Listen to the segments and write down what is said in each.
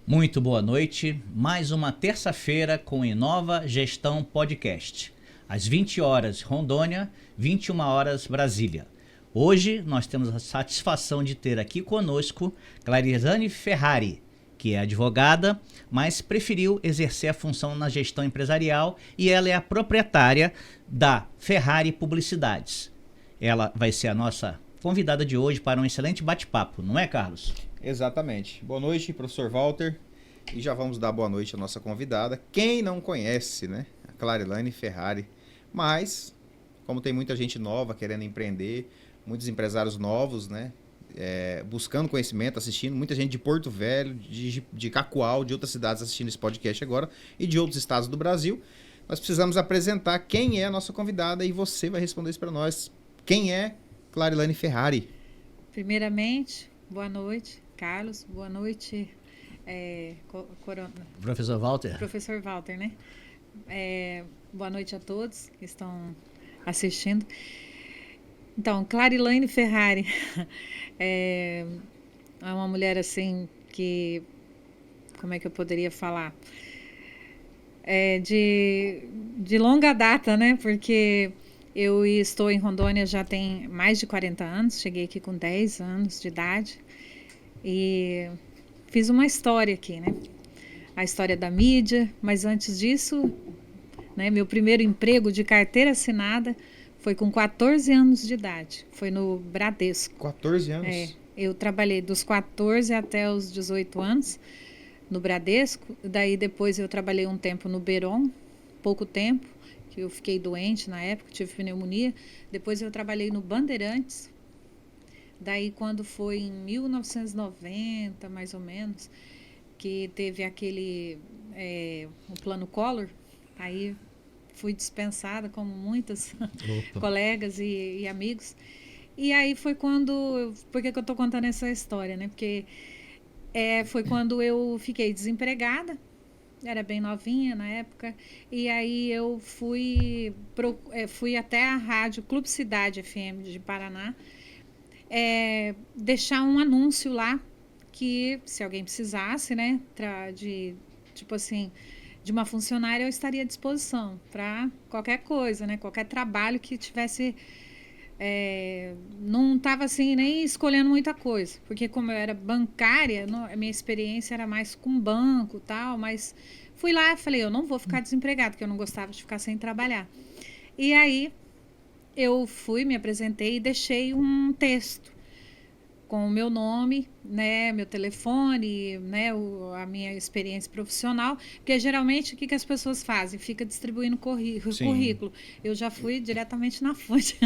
Muito boa noite, mais uma terça-feira com Inova Gestão Podcast. Às 20 horas Rondônia, 21 horas Brasília. Hoje nós temos a satisfação de ter aqui conosco Clarizane Ferrari, que é advogada, mas preferiu exercer a função na gestão empresarial e ela é a proprietária da Ferrari Publicidades. Ela vai ser a nossa convidada de hoje para um excelente bate-papo, não é, Carlos? Exatamente. Boa noite, professor Walter. E já vamos dar boa noite à nossa convidada. Quem não conhece, né? A Clarizane Ferrari. Mas, como tem muita gente nova querendo empreender, muitos empresários novos, né? Buscando conhecimento, assistindo, muita gente de Porto Velho, de Cacoal, de outras cidades assistindo esse podcast agora e de outros estados do Brasil. Nós precisamos apresentar quem é a nossa convidada e você vai responder isso para nós. Quem é Clarizane Ferrari? Primeiramente, boa noite, Carlos. Boa noite, Professor Walter. Professor Walter, né? Boa noite a todos que estão assistindo. Então, Clarizane Ferrari é uma mulher assim que, como é que eu poderia falar? De longa data, né? Porque eu estou em Rondônia já tem mais de 40 anos, cheguei aqui com 10 anos de idade e fiz uma história aqui, né? A história da mídia, mas antes disso, né, meu primeiro emprego de carteira assinada foi com 14 anos de idade, foi no Bradesco. 14 anos? Eu trabalhei dos 14 até os 18 anos no Bradesco, daí depois eu trabalhei um tempo no Beron, pouco tempo, que eu fiquei doente na época, tive pneumonia. Depois eu trabalhei no Bandeirantes. Daí quando foi em 1990, mais ou menos, que teve aquele o plano Collor, aí fui dispensada como muitas colegas e amigos. E aí foi quando... Por que eu estou contando essa história, né? Porque foi quando eu fiquei desempregada. Era bem novinha na época, e aí eu fui até a rádio Clube Cidade FM de Paraná, deixar um anúncio lá, que se alguém precisasse, né, de uma funcionária, eu estaria à disposição para qualquer coisa, né, qualquer trabalho que tivesse... não estava assim nem escolhendo muita coisa, porque como eu era bancária, a minha experiência era mais com banco e tal, mas fui lá e falei, eu não vou ficar desempregada, porque eu não gostava de ficar sem trabalhar. E aí eu fui, me apresentei e deixei um texto com o meu nome, né, meu telefone, né, a minha experiência profissional, porque geralmente o que as pessoas fazem? Fica distribuindo currículo. Eu já fui diretamente na fonte,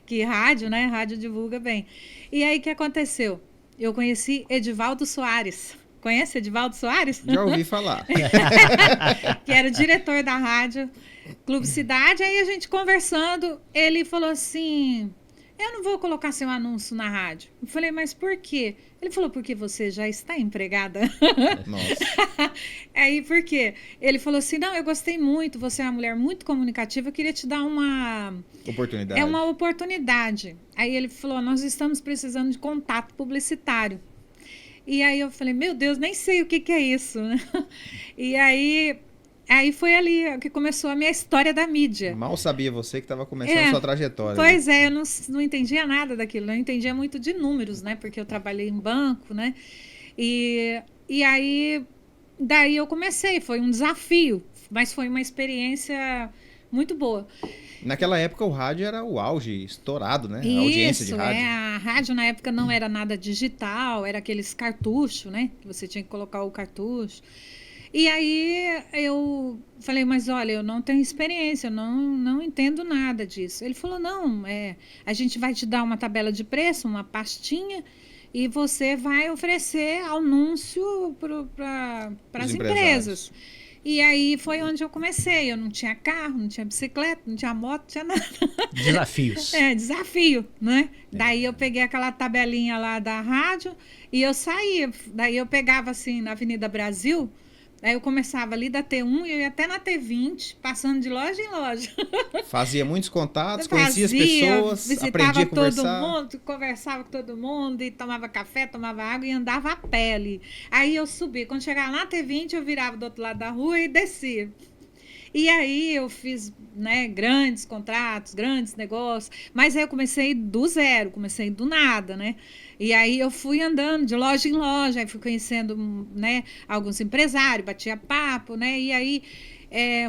que rádio, né, rádio divulga bem. E aí o que aconteceu? Eu conheci Edivaldo Soares. Conhece Edivaldo Soares? Já ouvi falar. Que era o diretor da rádio Clube Cidade. Aí a gente conversando, ele falou assim... Eu não vou colocar seu anúncio na rádio. Eu falei, mas por quê? Ele falou, porque você já está empregada. Nossa. Aí, por quê? Ele falou assim, não, eu gostei muito, você é uma mulher muito comunicativa, eu queria te dar uma... Oportunidade. uma oportunidade. Aí ele falou, nós estamos precisando de contato publicitário. E aí eu falei, meu Deus, nem sei o que é isso. E aí foi ali que começou a minha história da mídia. Mal sabia você que estava começando a sua trajetória. Pois eu não entendia nada daquilo, não entendia muito de números, né? Porque eu trabalhei em banco, né? E aí, daí eu comecei, foi um desafio, mas foi uma experiência muito boa. Naquela época o rádio era o auge, estourado, né? Isso, a audiência de rádio. A rádio na época não era nada digital, era aqueles cartuchos, né? Que você tinha que colocar o cartucho. E aí eu falei, mas olha, eu não tenho experiência, eu não entendo nada disso. Ele falou, não, a gente vai te dar uma tabela de preço, uma pastinha, e você vai oferecer anúncio para as empresas. E aí foi onde eu comecei. Eu não tinha carro, não tinha bicicleta, não tinha moto, não tinha nada. Desafios. Desafio, né? Daí eu peguei aquela tabelinha lá da rádio e eu saía. Daí eu pegava assim na Avenida Brasil, Aí eu começava ali da T1 e eu ia até na T20, passando de loja em loja. Fazia muitos contatos, conhecia as pessoas, aprendia a conversar. Todo mundo, conversava com todo mundo, e tomava café, tomava água e andava a pé ali. Aí eu subia. Quando chegava na T20, eu virava do outro lado da rua e descia. E aí eu fiz, né, grandes contratos, grandes negócios, mas aí eu comecei do zero, comecei do nada, né? E aí eu fui andando de loja em loja, aí fui conhecendo, né, alguns empresários, batia papo, né? E aí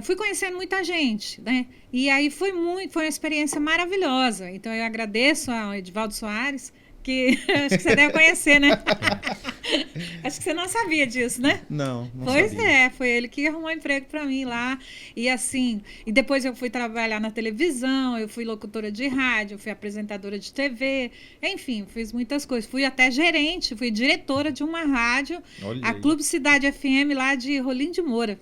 fui conhecendo muita gente, né? E aí foi uma experiência maravilhosa. Então eu agradeço ao Edivaldo Soares, que acho que você deve conhecer, né? Acho que você não sabia disso, né? Não Pois sabia. foi ele que arrumou emprego para mim lá. E assim, e depois eu fui trabalhar na televisão, eu fui locutora de rádio, eu fui apresentadora de TV, enfim, fiz muitas coisas. Fui até gerente, fui diretora de uma rádio, Olha a aí. Clube Cidade FM lá de Rolim de Moura.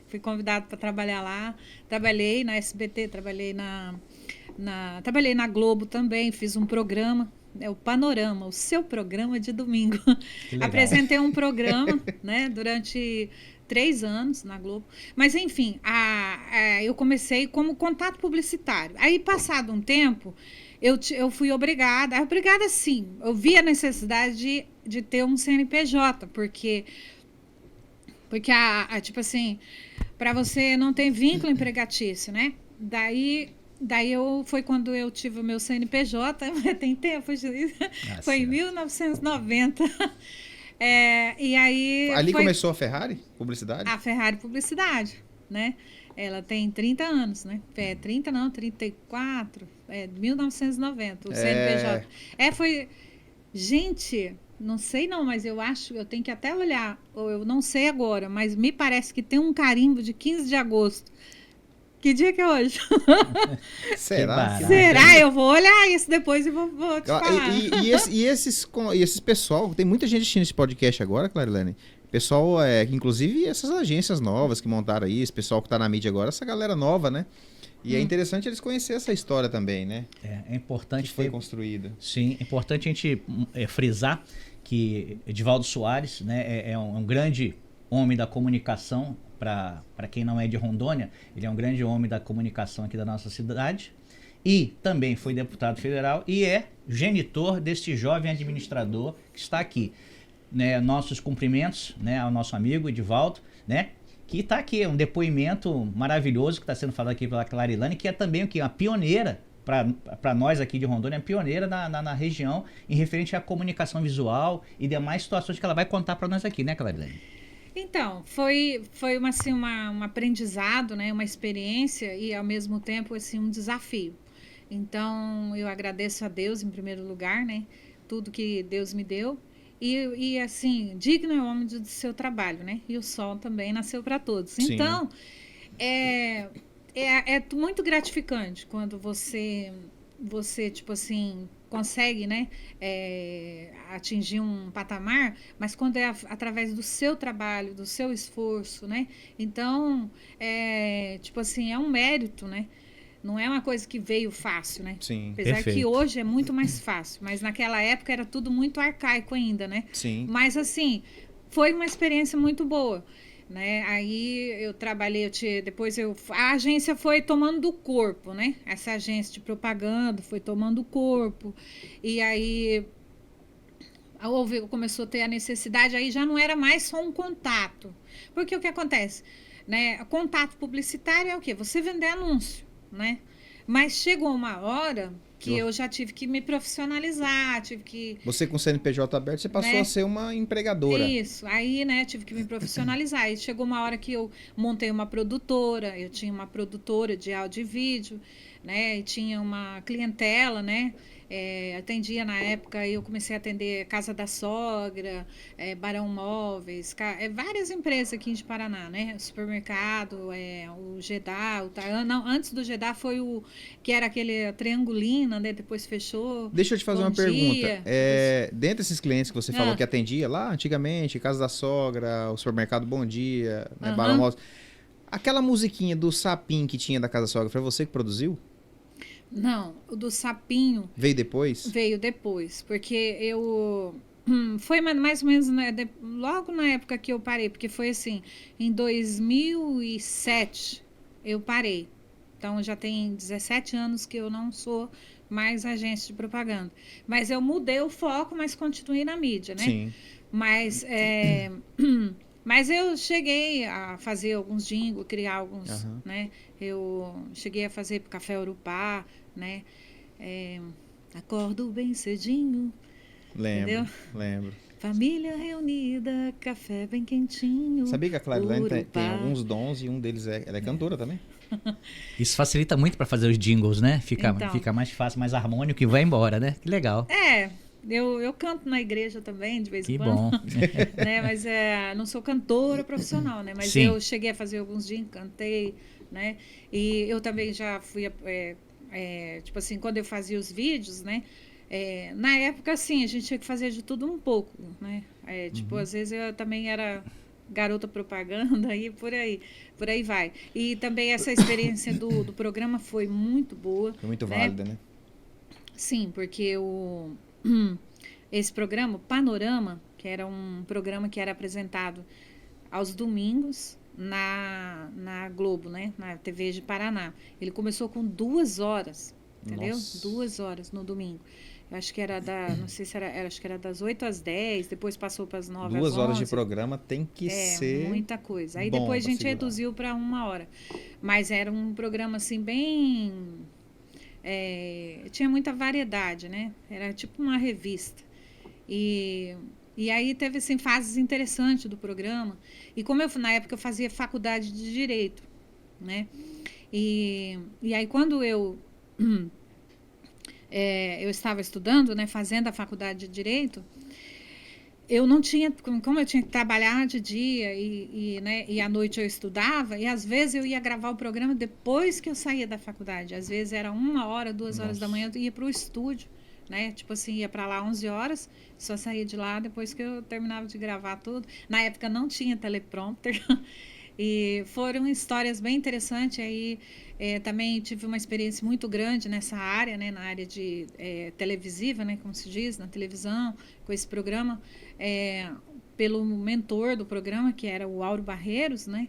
Fui convidada para trabalhar lá, trabalhei na SBT, trabalhei na Globo também, fiz um programa. É o Panorama, o seu programa de domingo. Apresentei um programa, né, durante 3 anos na Globo. Mas, enfim, eu comecei como contato publicitário. Aí, passado um tempo, eu fui obrigada sim, eu vi a necessidade de ter um CNPJ, porque tipo assim, para você não ter vínculo empregatício, né? Daí foi quando eu tive o meu CNPJ, tem tempo, foi em 1990. E aí Ali começou a Ferrari Publicidade? A Ferrari Publicidade, né? Ela tem 30 anos, né? 30 não, 34, 1990, o CNPJ. Foi... Gente, não sei não, mas eu tenho que até olhar, eu não sei agora, mas me parece que tem um carimbo de 15 de agosto. Que dia que é hoje? Será? Será? Eu vou olhar isso depois e vou te falar. E esses pessoal, tem muita gente assistindo esse podcast agora, Clarilane. Pessoal, inclusive essas agências novas que montaram aí, esse pessoal que está na mídia agora, essa galera nova, né? E é interessante eles conhecerem essa história também, né? É importante que foi construída. Sim, é importante a gente frisar que Edivaldo Soares, né, é um grande homem da comunicação. Para quem não é de Rondônia, ele é um grande homem da comunicação aqui da nossa cidade e também foi deputado federal e é genitor deste jovem administrador que está aqui. Né, nossos cumprimentos, né, ao nosso amigo Edivaldo, né, que está aqui, um depoimento maravilhoso que está sendo falado aqui pela Clarilane, que é também uma pioneira, para nós aqui de Rondônia, pioneira na região em referente à comunicação visual e demais situações que ela vai contar para nós aqui, né, Clarilane? Então, foi um aprendizado, né, uma experiência e, ao mesmo tempo, assim, um desafio. Então, eu agradeço a Deus, em primeiro lugar, né, tudo que Deus me deu. E assim, digno é o homem do seu trabalho, né? E o sol também nasceu para todos. Sim. Então, é muito gratificante quando você tipo assim, consegue, né, atingir um patamar, mas quando é através do seu trabalho, do seu esforço, né? Então, tipo assim, é um mérito, né? Não é uma coisa que veio fácil, né? Sim. Apesar Perfeito. que hoje é muito mais fácil, mas naquela época era tudo muito arcaico ainda, né? Sim. Mas assim, foi uma experiência muito boa. Né? Aí eu trabalhei, a agência foi tomando corpo, né? Essa agência de propaganda foi tomando corpo, e aí começou a ter a necessidade, aí já não era mais só um contato, porque o que acontece, né? Contato publicitário é o quê? Você vender anúncio, né? Mas chegou uma hora que eu já tive que me profissionalizar, Você com o CNPJ aberto, você passou, né, a ser uma empregadora. Isso, aí, né, tive que me profissionalizar. Aí chegou uma hora que eu montei uma produtora, eu tinha uma produtora de áudio e vídeo, né, e tinha uma clientela, né, atendia na época, eu comecei a atender Casa da Sogra, Barão Móveis, várias empresas aqui de Paraná, né, supermercado, o Gedá, não, antes do Gedá foi que era aquele Triangulina, né, depois fechou. Deixa eu te fazer uma pergunta, dentre esses clientes que você falou que atendia lá antigamente, Casa da Sogra, o supermercado Bom Dia, né, Barão Móveis, aquela musiquinha do Sapinho que tinha da Casa da Sogra, foi você que produziu? Não, o do Sapinho... Veio depois? Veio depois, porque Foi mais ou menos logo na época que eu parei, porque foi assim, em 2007 eu parei. Então já tem 17 anos que eu não sou mais agente de propaganda. Mas eu mudei o foco, mas continuei na mídia, né? Sim. Mas, mas eu cheguei a fazer alguns jingles, criar alguns, né? Eu cheguei a fazer pro Café Urupá, né? Acordo bem cedinho. Lembro. Família reunida, café bem quentinho. Sabia que a Clariline tem alguns dons e um deles ela é cantora também? Isso facilita muito para fazer os jingles, né? Fica mais fácil, mais harmônico e vai embora, né? Que legal. Eu canto na igreja também, de vez em quando. Que bom. Né? Mas não sou cantora profissional, né? Mas Sim. eu cheguei a fazer alguns jingles, cantei, né? E eu também já fui, tipo assim, quando eu fazia os vídeos, né? Na época, assim, a gente tinha que fazer de tudo um pouco, né? Tipo, às vezes eu também era garota propaganda e por aí vai. E também essa experiência do programa foi muito boa. Foi muito né? válida, né? Sim, porque esse programa, Panorama, que era um programa que era apresentado aos domingos na Globo, né? Na TV de Paraná. Ele começou com 2 horas, entendeu? Nossa. 2 horas no domingo. Eu acho que era não sei se era, acho que era das 8 às 10, depois passou para as 9 às 11. 2 horas de programa tem que ser muita coisa. Aí bom depois a gente pra segurar. reduziu para 1 hora. Mas era um programa assim bem... tinha muita variedade, né? Era tipo uma revista. E aí teve assim, fases interessantes do programa. E como na época eu fazia faculdade de Direito, né? E aí quando eu estava estudando, né, fazendo a faculdade de Direito, eu não tinha, como eu tinha que trabalhar de dia né, e à noite eu estudava, e às vezes eu ia gravar o programa depois que eu saía da faculdade. Às vezes era 1 hora, 2 horas da manhã, eu ia para o estúdio, né? Tipo assim, ia para lá 11 horas, só saía de lá depois que eu terminava de gravar tudo. Na época não tinha teleprompter. E foram histórias bem interessantes. Aí também tive uma experiência muito grande nessa área, né, na área de televisiva, né, como se diz, na televisão, com esse programa, pelo mentor do programa, que era o Auro Barreiros, né,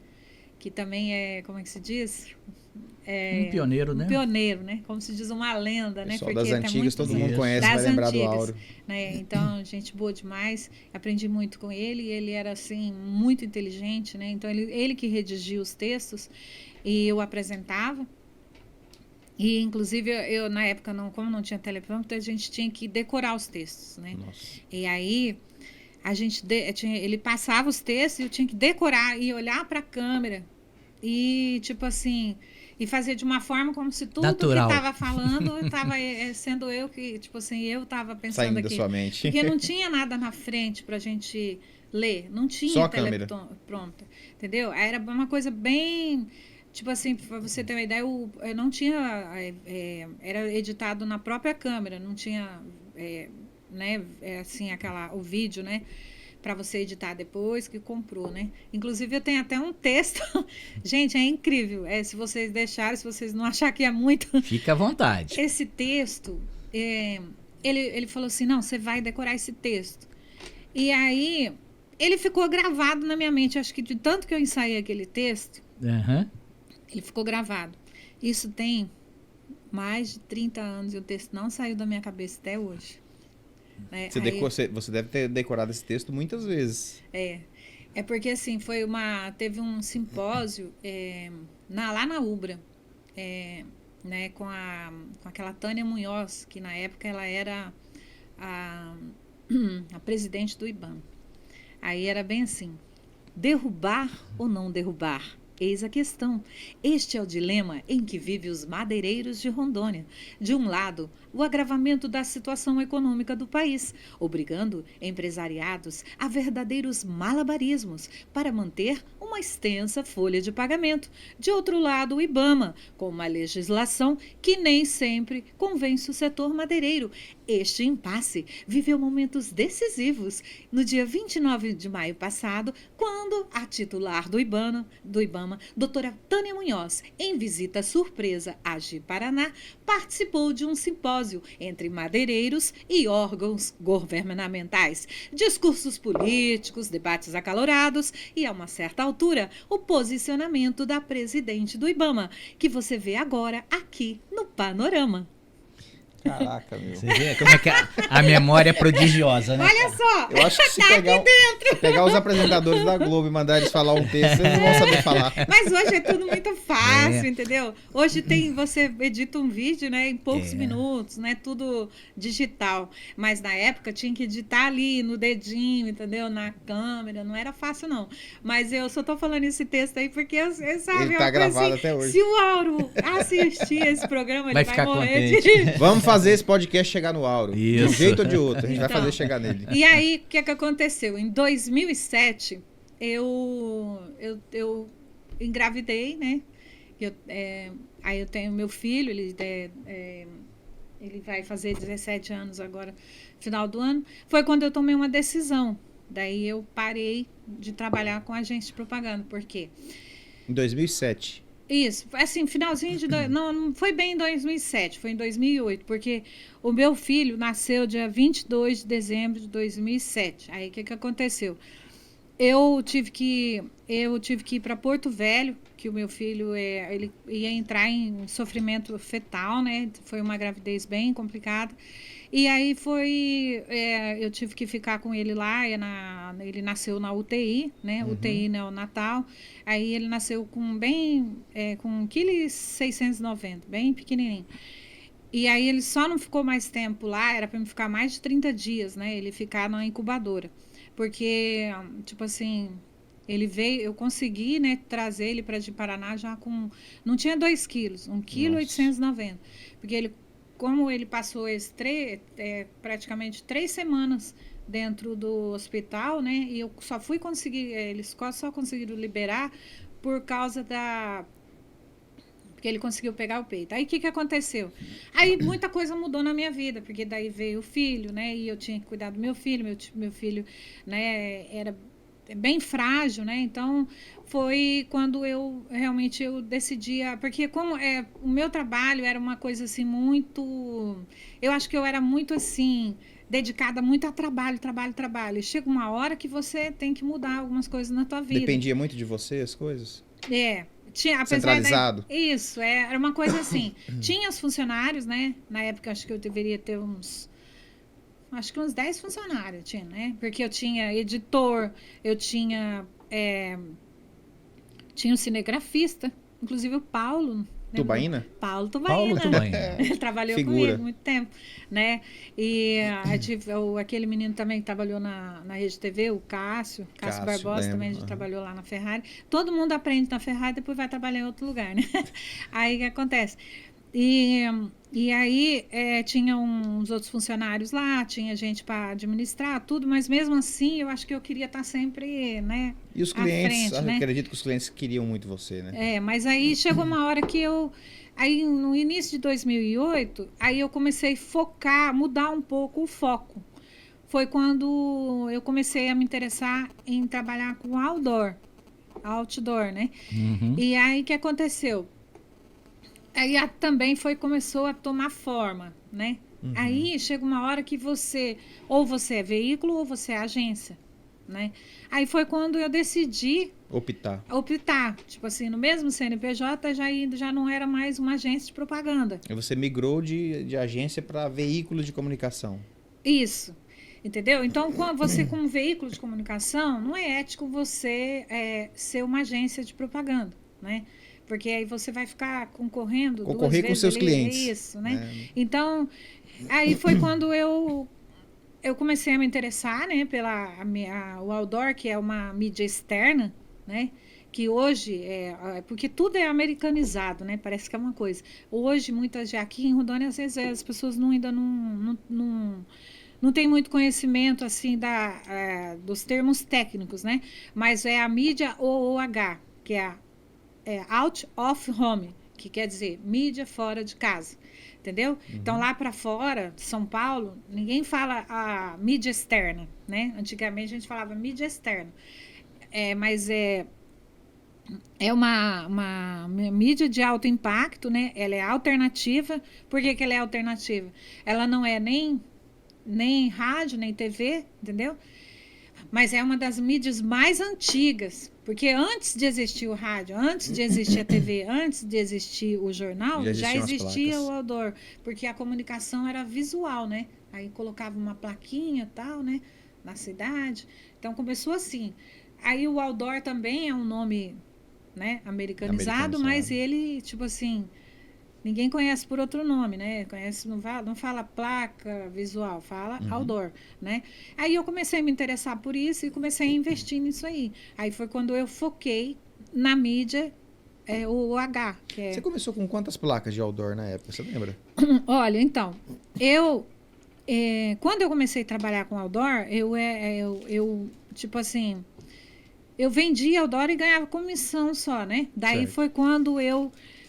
que também como é que se diz? Um pioneiro, né? Um pioneiro, né? Como se diz, uma lenda, né? Pessoal das antigas, todo mundo conhece, das vai lembrar antigas, do Auro. Né? Então, gente boa demais. Aprendi muito com ele. Ele era, assim, muito inteligente, né? Então, ele que redigia os textos e eu apresentava. E, inclusive, eu na época, como não tinha teleprompter, a gente tinha que decorar os textos, né? Nossa. E aí, ele passava os textos e eu tinha que decorar e olhar para a câmera e, tipo assim... E fazer de uma forma como se tudo natural. Que estava falando estava sendo eu que, tipo assim, eu estava pensando saindo aqui. Da sua mente. Porque não tinha nada na frente pra gente ler. Não tinha só a câmera. Pronta. Entendeu? Era uma coisa bem... Tipo assim, pra você ter uma ideia, eu não tinha... era editado na própria câmera. Não tinha, né, assim, o vídeo, né? Para você editar depois que comprou, né? Inclusive, eu tenho até um texto. Gente, é incrível. Se vocês deixarem, se vocês não acharem que é muito... Fica à vontade. Esse texto, ele falou assim, não, você vai decorar esse texto. E aí, ele ficou gravado na minha mente. Acho que de tanto que eu ensaiei aquele texto, ele ficou gravado. Isso tem mais de 30 anos e o texto não saiu da minha cabeça até hoje. Você deve ter decorado esse texto muitas vezes. É porque assim, teve um simpósio lá na Ubra, né, com aquela Tânia Munhoz, que na época ela era a presidente do IBAMA. Aí era bem assim, derrubar ou não derrubar? Eis a questão. Este é o dilema em que vivem os madeireiros de Rondônia. De um lado, o agravamento da situação econômica do país, obrigando empresariados a verdadeiros malabarismos para manter uma extensa folha de pagamento. De outro lado, o IBAMA, com uma legislação que nem sempre convence o setor madeireiro. Este impasse viveu momentos decisivos no dia 29 de maio passado, quando a titular do IBAMA, IBAMA, doutora Tânia Munhoz, em visita surpresa a Ji-Paraná, participou de um simpósio entre madeireiros e órgãos governamentais. Discursos políticos, debates acalorados e, a uma certa altura, o posicionamento da presidente do IBAMA, que você vê agora aqui no Panorama. Caraca, meu. Você vê como é que a memória é prodigiosa, né? Olha só, Eu acho que se pegar os apresentadores da Globo e mandar eles falar um texto, eles não vão saber falar. mas hoje é tudo muito fácil, entendeu? Hoje você edita um vídeo, né, em poucos minutos, né, tudo digital. Mas na época tinha que editar ali no dedinho, entendeu? Na câmera, não era fácil não. Mas eu só tô falando esse texto aí porque eu sabe, Ele tá gravado até hoje. Se o Auro assistir esse programa, Vai ele ficar vai morrer contente. Vamos fazer esse podcast chegar no Auro. De um Isso. jeito ou de outro. A gente vai Então, fazer chegar nele. E aí, o que aconteceu? Em 2007, eu engravidei, né? Aí eu tenho meu filho, ele vai fazer 17 anos agora, final do ano. Foi quando eu tomei uma decisão. Daí eu parei de trabalhar com agência de propaganda. Por quê? Em 2007. Isso, assim, finalzinho de... Não foi bem em 2007, foi em 2008, porque o meu filho nasceu dia 22 de dezembro de 2007. Aí, o que aconteceu? Eu tive que ir para Porto Velho, que o meu filho ele ia entrar em sofrimento fetal, né? Foi uma gravidez bem complicada. E aí eu tive que ficar com ele lá, ele nasceu na UTI, né? UTI neonatal. Aí ele nasceu com 1,690 kg, bem pequenininho. E aí ele só não ficou mais tempo lá, era para me ficar mais de 30 dias, né? Ele ficar na incubadora. Porque, tipo assim, ele veio, eu consegui, né, trazer ele para Ji-Paraná já com... Não tinha 2 quilos, 1,890 kg. Porque como ele passou praticamente 3 semanas dentro do hospital, né? E eu só fui conseguir, eles só conseguiram liberar por causa porque ele conseguiu pegar o peito. Aí o que aconteceu? Aí muita coisa mudou na minha vida, porque daí veio o filho, né? E eu tinha que cuidar do meu filho, meu filho, né, era bem frágil, né? Então foi quando eu decidi, porque como o meu trabalho era uma coisa assim muito, eu acho que eu era muito assim dedicada muito a trabalho. E chega uma hora que você tem que mudar algumas coisas na tua vida. Dependia muito de você as coisas? Centralizado? Isso, era uma coisa assim. Tinha os funcionários, né? Na época, acho que eu deveria ter uns 10 funcionários, tinha, né? Porque eu tinha editor, eu tinha um cinegrafista, inclusive o Paulo. Tubaína? Paulo Tubaína. Ele trabalhou comigo muito tempo, né? E aquele menino também que trabalhou na Rede TV, o Cássio Barbosa, também a gente trabalhou lá na Ferrari. Todo mundo aprende na Ferrari, depois vai trabalhar em outro lugar, né? Aí o que acontece? E aí tinha uns outros funcionários lá, tinha gente para administrar tudo, mas mesmo assim eu acho que eu queria estar sempre, né? E os clientes, frente, né? Acredito que os clientes queriam muito você, né? Mas aí chegou uma hora que aí no início de 2008, aí eu comecei a mudar um pouco o foco. Foi quando eu comecei a me interessar em trabalhar com outdoor, né? E aí o que aconteceu? Aí também começou a tomar forma, né? Aí chega uma hora que ou você é veículo ou você é agência, né? Aí foi quando eu decidi optar. Tipo assim, no mesmo CNPJ já não era mais uma agência de propaganda. E você migrou de agência para veículo de comunicação. Isso. Entendeu? Então, você como veículo de comunicação, não é ético você ser uma agência de propaganda, né? Porque aí você vai ficar concorrer com seus clientes. Isso, né? Então, aí foi quando eu comecei a me interessar, né, o outdoor, que é uma mídia externa, né? Que hoje porque tudo é americanizado, né? Parece que é uma coisa. Hoje, aqui em Rondônia, às vezes as pessoas ainda não tem muito conhecimento assim dos termos técnicos, né? Mas é a mídia OOH, que é out of home, que quer dizer mídia fora de casa, entendeu? Então lá para fora de São Paulo ninguém fala a mídia externa, né? Antigamente a gente falava mídia externa, mas É uma mídia de alto impacto, né? Ela é alternativa. Por que ela é alternativa? Ela não é nem rádio, nem TV, entendeu? Mas é uma das mídias mais antigas, porque antes de existir o rádio, antes de existir a TV, antes de existir o jornal, já existia o outdoor, porque a comunicação era visual, né? Aí colocava uma plaquinha e tal, né? Na cidade. Então começou assim. Aí o outdoor também é um nome, né? Americanizado, mas ele, tipo assim, ninguém conhece por outro nome, né? Conhece, não fala placa visual, fala outdoor, né? Aí eu comecei a me interessar por isso e comecei a investir nisso aí. Aí foi quando eu foquei na mídia, o H. Que é... Você começou com quantas placas de outdoor na época, você lembra? Olha, então, quando eu comecei a trabalhar com outdoor, eu tipo assim, eu vendia outdoor e ganhava comissão só, né? Daí certo. foi quando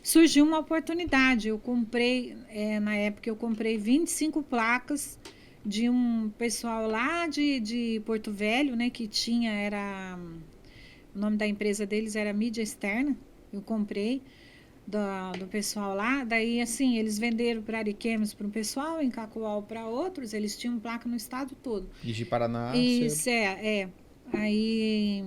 surgiu uma oportunidade. Eu comprei, na época, eu comprei 25 placas de um pessoal lá de Porto Velho, né? Que o nome da empresa deles era Mídia Externa. Eu comprei do pessoal lá. Daí, assim, eles venderam para Ariquemes para um pessoal, em Cacoal para outros. Eles tinham placa no estado todo. E de Paraná? Isso, Aí...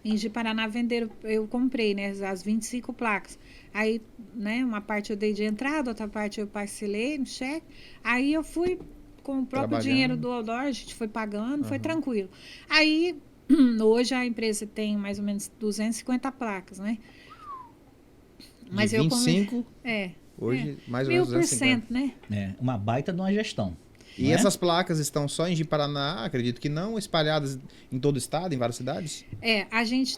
Em Ji-Paraná venderam, eu comprei, né, as 25 placas. Aí, né, uma parte eu dei de entrada, outra parte eu parcelei no cheque. Aí eu fui com o próprio dinheiro do outdoor, a gente foi pagando, foi tranquilo. Aí, hoje a empresa tem mais ou menos 250 placas, né? Mas de 25, hoje mais ou menos 1000%, né? Uma baita de uma gestão. E essas placas estão só em Ji-Paraná, acredito que não, espalhadas em todo o estado, em várias cidades? A gente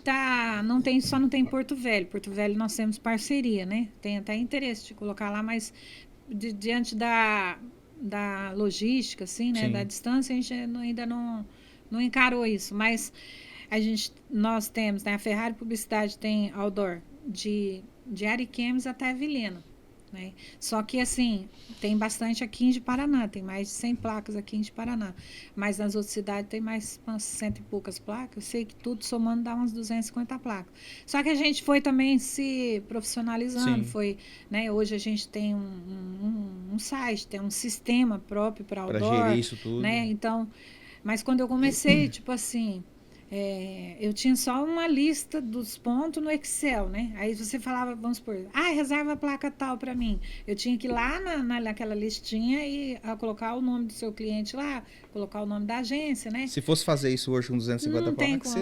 só não tem Porto Velho. Porto Velho nós temos parceria, né? Tem até interesse de colocar lá, mas diante da logística, assim, né? Sim. Da distância, a gente ainda não encarou isso. Mas nós temos, né? A Ferrari Publicidade tem outdoor de Ariquemes até Vilhena. Né? Só que assim, tem bastante aqui em Ji-Paraná, tem mais de 100 placas aqui em Ji-Paraná, mas nas outras cidades tem mais umas 100 e poucas placas. Eu sei que tudo somando dá umas 250 placas. Só que a gente foi também se profissionalizando. Foi, né? Hoje a gente tem um site, tem um sistema próprio para outdoor, para gerir isso tudo, né? Então, mas quando eu comecei, tipo assim, eu tinha só uma lista dos pontos no Excel, né? Aí você falava, vamos supor, reserva a placa tal para mim. Eu tinha que ir lá naquela listinha e colocar o nome do seu cliente lá, colocar o nome da agência, né? Se fosse fazer isso hoje com 250 placas,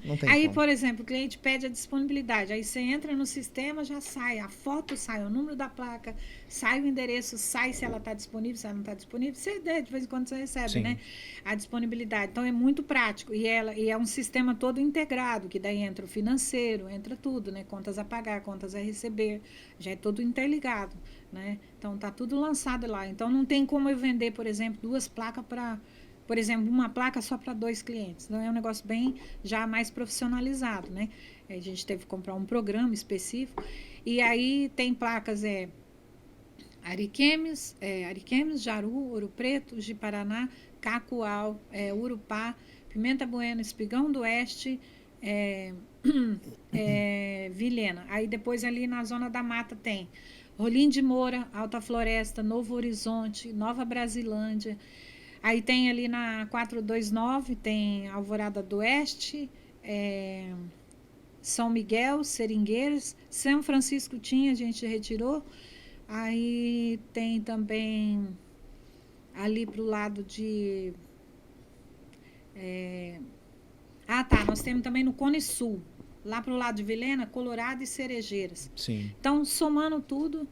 não tem Aí, como. por exemplo, o cliente pede a disponibilidade. Aí você entra no sistema, já sai. A foto sai, o número da placa, sai o endereço, sai se ela está disponível, se ela não está disponível. Você, de vez em quando você recebe, sim, né? A disponibilidade. Então, é muito prático. E é um sistema todo integrado, que daí entra o financeiro, entra tudo, né? Contas a pagar, contas a receber. Já é todo interligado, né? Então, tá tudo lançado lá. Então, não tem como eu vender, por exemplo, 2 placas para... Por exemplo, uma placa só para 2 clientes. Então, é um negócio bem já mais profissionalizado, né? A gente teve que comprar um programa específico. E aí tem placas, Ariquemes, Jaru, Ouro Preto, Ji-Paraná, Cacoal, Urupá, Pimenta Bueno, Espigão do Oeste, Vilhena. Aí depois ali na Zona da Mata tem Rolim de Moura, Alta Floresta, Novo Horizonte, Nova Brasilândia. Aí tem ali na 429, tem Alvorada do Oeste, São Miguel, Seringueiras, São Francisco tinha, a gente retirou. Aí tem também ali pro lado de... nós temos também no Cone Sul, lá pro lado de Vilhena, Colorado e Cerejeiras. Sim. Então, somando tudo...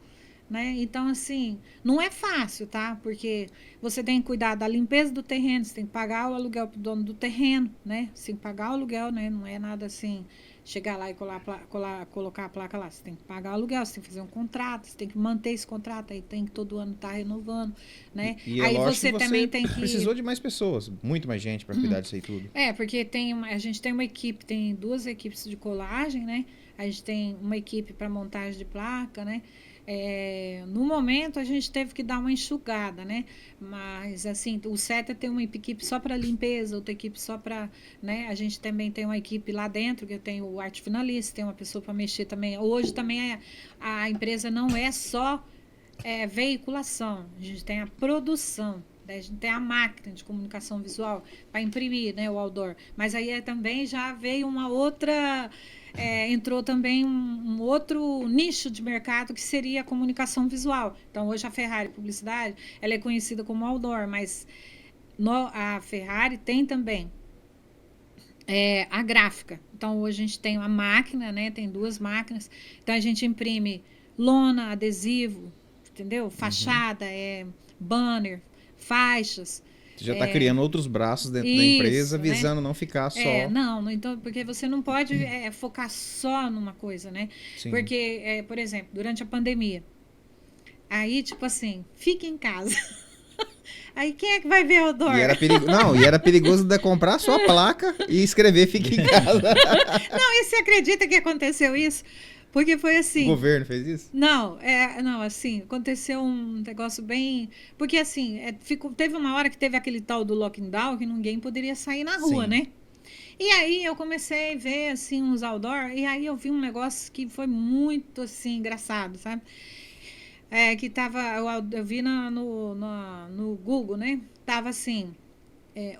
Né? Então, assim, não é fácil, tá? Porque você tem que cuidar da limpeza do terreno, você tem que pagar o aluguel pro dono do terreno, né? Você tem que pagar o aluguel, né? Não é nada assim, chegar lá e colocar a placa lá. Você tem que pagar o aluguel, você tem que fazer um contrato, você tem que manter esse contrato, aí tem que todo ano estar renovando, né? E aí você também tem que... precisou de mais pessoas, muito mais gente para cuidar disso aí tudo. Porque a gente tem uma equipe, tem 2 equipes de colagem, né? A gente tem uma equipe para montagem de placa, né? No momento a gente teve que dar uma enxugada, né? Mas assim, o certo é ter uma equipe só para limpeza, outra equipe só para, né? A gente também tem uma equipe lá dentro, que eu tenho o arte finalista, tem uma pessoa para mexer também. Hoje também a empresa não é só veiculação, a gente tem a produção. Daí a gente tem a máquina de comunicação visual para imprimir, né, o outdoor. Mas aí também já veio uma outra... entrou também um outro nicho de mercado que seria a comunicação visual. Então, hoje a Ferrari Publicidade, ela é conhecida como outdoor, mas a Ferrari tem também a gráfica. Então, hoje a gente tem uma máquina, né, tem 2 máquinas. Então, a gente imprime lona, adesivo, entendeu? Fachada, banner, faixas. Você já está criando outros braços dentro da empresa, visando não ficar só... Não, então, porque você não pode focar só numa coisa, né? Sim. Porque, por exemplo, durante a pandemia, aí, tipo assim, fica em casa. Aí quem é que vai ver o outdoor? E era perigoso de comprar só a placa e escrever fica em casa. Não, e você acredita que aconteceu isso? Porque foi assim... O governo fez isso? Não, assim, aconteceu um negócio bem... Porque assim, teve uma hora que teve aquele tal do lockdown que ninguém poderia sair na rua, né? E aí eu comecei a ver, assim, uns outdoor, e aí eu vi um negócio que foi muito, assim, engraçado, sabe? Que tava... Eu vi no Google, né? Tava assim,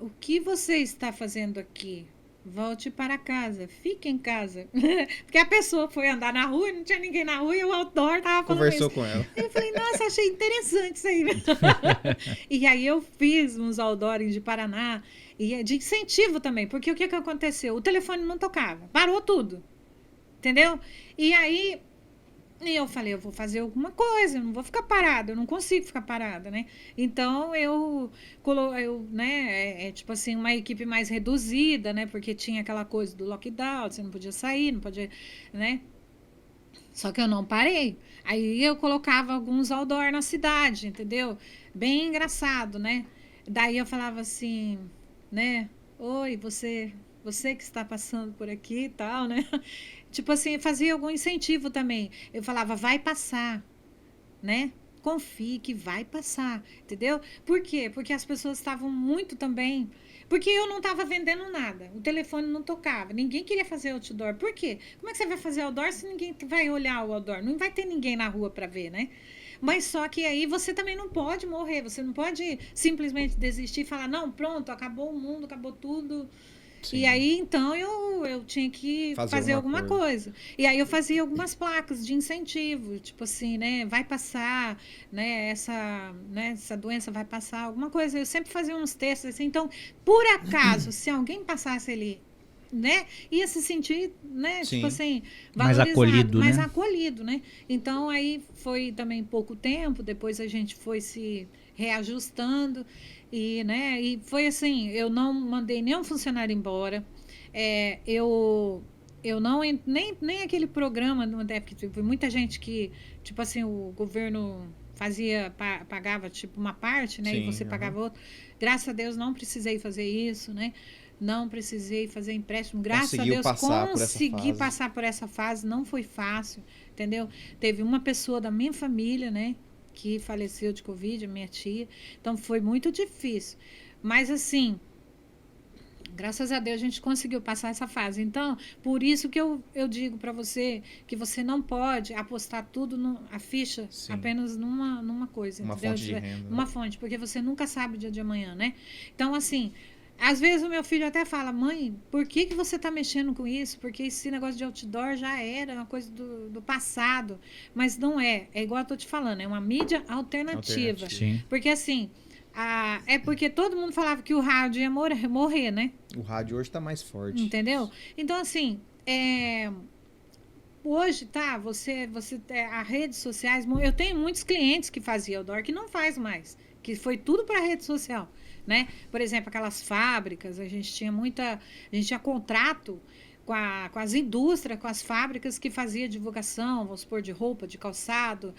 o que você está fazendo aqui? Volte para casa, fique em casa. Porque a pessoa foi andar na rua, não tinha ninguém na rua e o outdoor tava falando Conversou isso. com ela. Eu falei, nossa, achei interessante isso aí. E aí eu fiz uns outdoors de Paraná, e de incentivo também, porque o que aconteceu? O telefone não tocava, parou tudo, entendeu? E aí eu falei, eu vou fazer alguma coisa, eu não vou ficar parada, eu não consigo ficar parada, né? Então eu né, tipo assim, uma equipe mais reduzida, né? Porque tinha aquela coisa do lockdown, você não podia sair, não podia, né? Só que eu não parei. Aí eu colocava alguns outdoor na cidade, entendeu? Bem engraçado, né? Daí eu falava assim, né? Oi, você que está passando por aqui e tal, né? Tipo assim, fazia algum incentivo também. Eu falava, vai passar, né? Confie que vai passar, entendeu? Por quê? Porque as pessoas estavam muito também... Porque eu não estava vendendo nada. O telefone não tocava. Ninguém queria fazer outdoor. Por quê? Como é que você vai fazer outdoor se ninguém vai olhar o outdoor? Não vai ter ninguém na rua para ver, né? Mas só que aí você também não pode morrer. Você não pode simplesmente desistir e falar, não, pronto, acabou o mundo, acabou tudo... Sim. E aí, então, eu tinha que fazer alguma coisa. E aí eu fazia algumas placas de incentivo, tipo assim, né? Vai passar, né? Essa doença vai passar, alguma coisa. Eu sempre fazia uns textos assim. Então, por acaso, se alguém passasse ali, né? Ia se sentir, né? Sim. Tipo assim, mais acolhido, mais né? acolhido, né? Então, aí foi também pouco tempo, depois a gente foi se reajustando. Né, e foi assim, eu não mandei nenhum funcionário embora, eu não, nem aquele programa, porque teve muita gente que, tipo assim, o governo pagava tipo uma parte, né, e você pagava outra. Graças a Deus não precisei fazer isso, né, não precisei fazer empréstimo, graças a Deus consegui passar por essa fase, não foi fácil, entendeu? Teve uma pessoa da minha família, né, que faleceu de Covid, a minha tia. Então, foi muito difícil. Mas, assim, graças a Deus, a gente conseguiu passar essa fase. Então, por isso que eu digo para você que você não pode apostar tudo, a ficha, sim, apenas numa coisa. Uma entendeu? Fonte de renda. Uma fonte, porque você nunca sabe o dia de amanhã, né? Então, assim... Às vezes o meu filho até fala, mãe, por que você está mexendo com isso? Porque esse negócio de outdoor já era uma coisa do passado. Mas não é. É igual eu estou te falando, é uma mídia alternativa. Sim. Porque assim, é porque todo mundo falava que o rádio ia morrer, né? O rádio hoje está mais forte. Entendeu? Então assim, hoje, tá, as redes sociais, eu tenho muitos clientes que faziam outdoor que não faz mais. Que foi tudo para a rede social. Né? Por exemplo, aquelas fábricas, a gente tinha contrato com as indústrias, com as fábricas que fazia divulgação, vamos supor, de roupa, de calçado,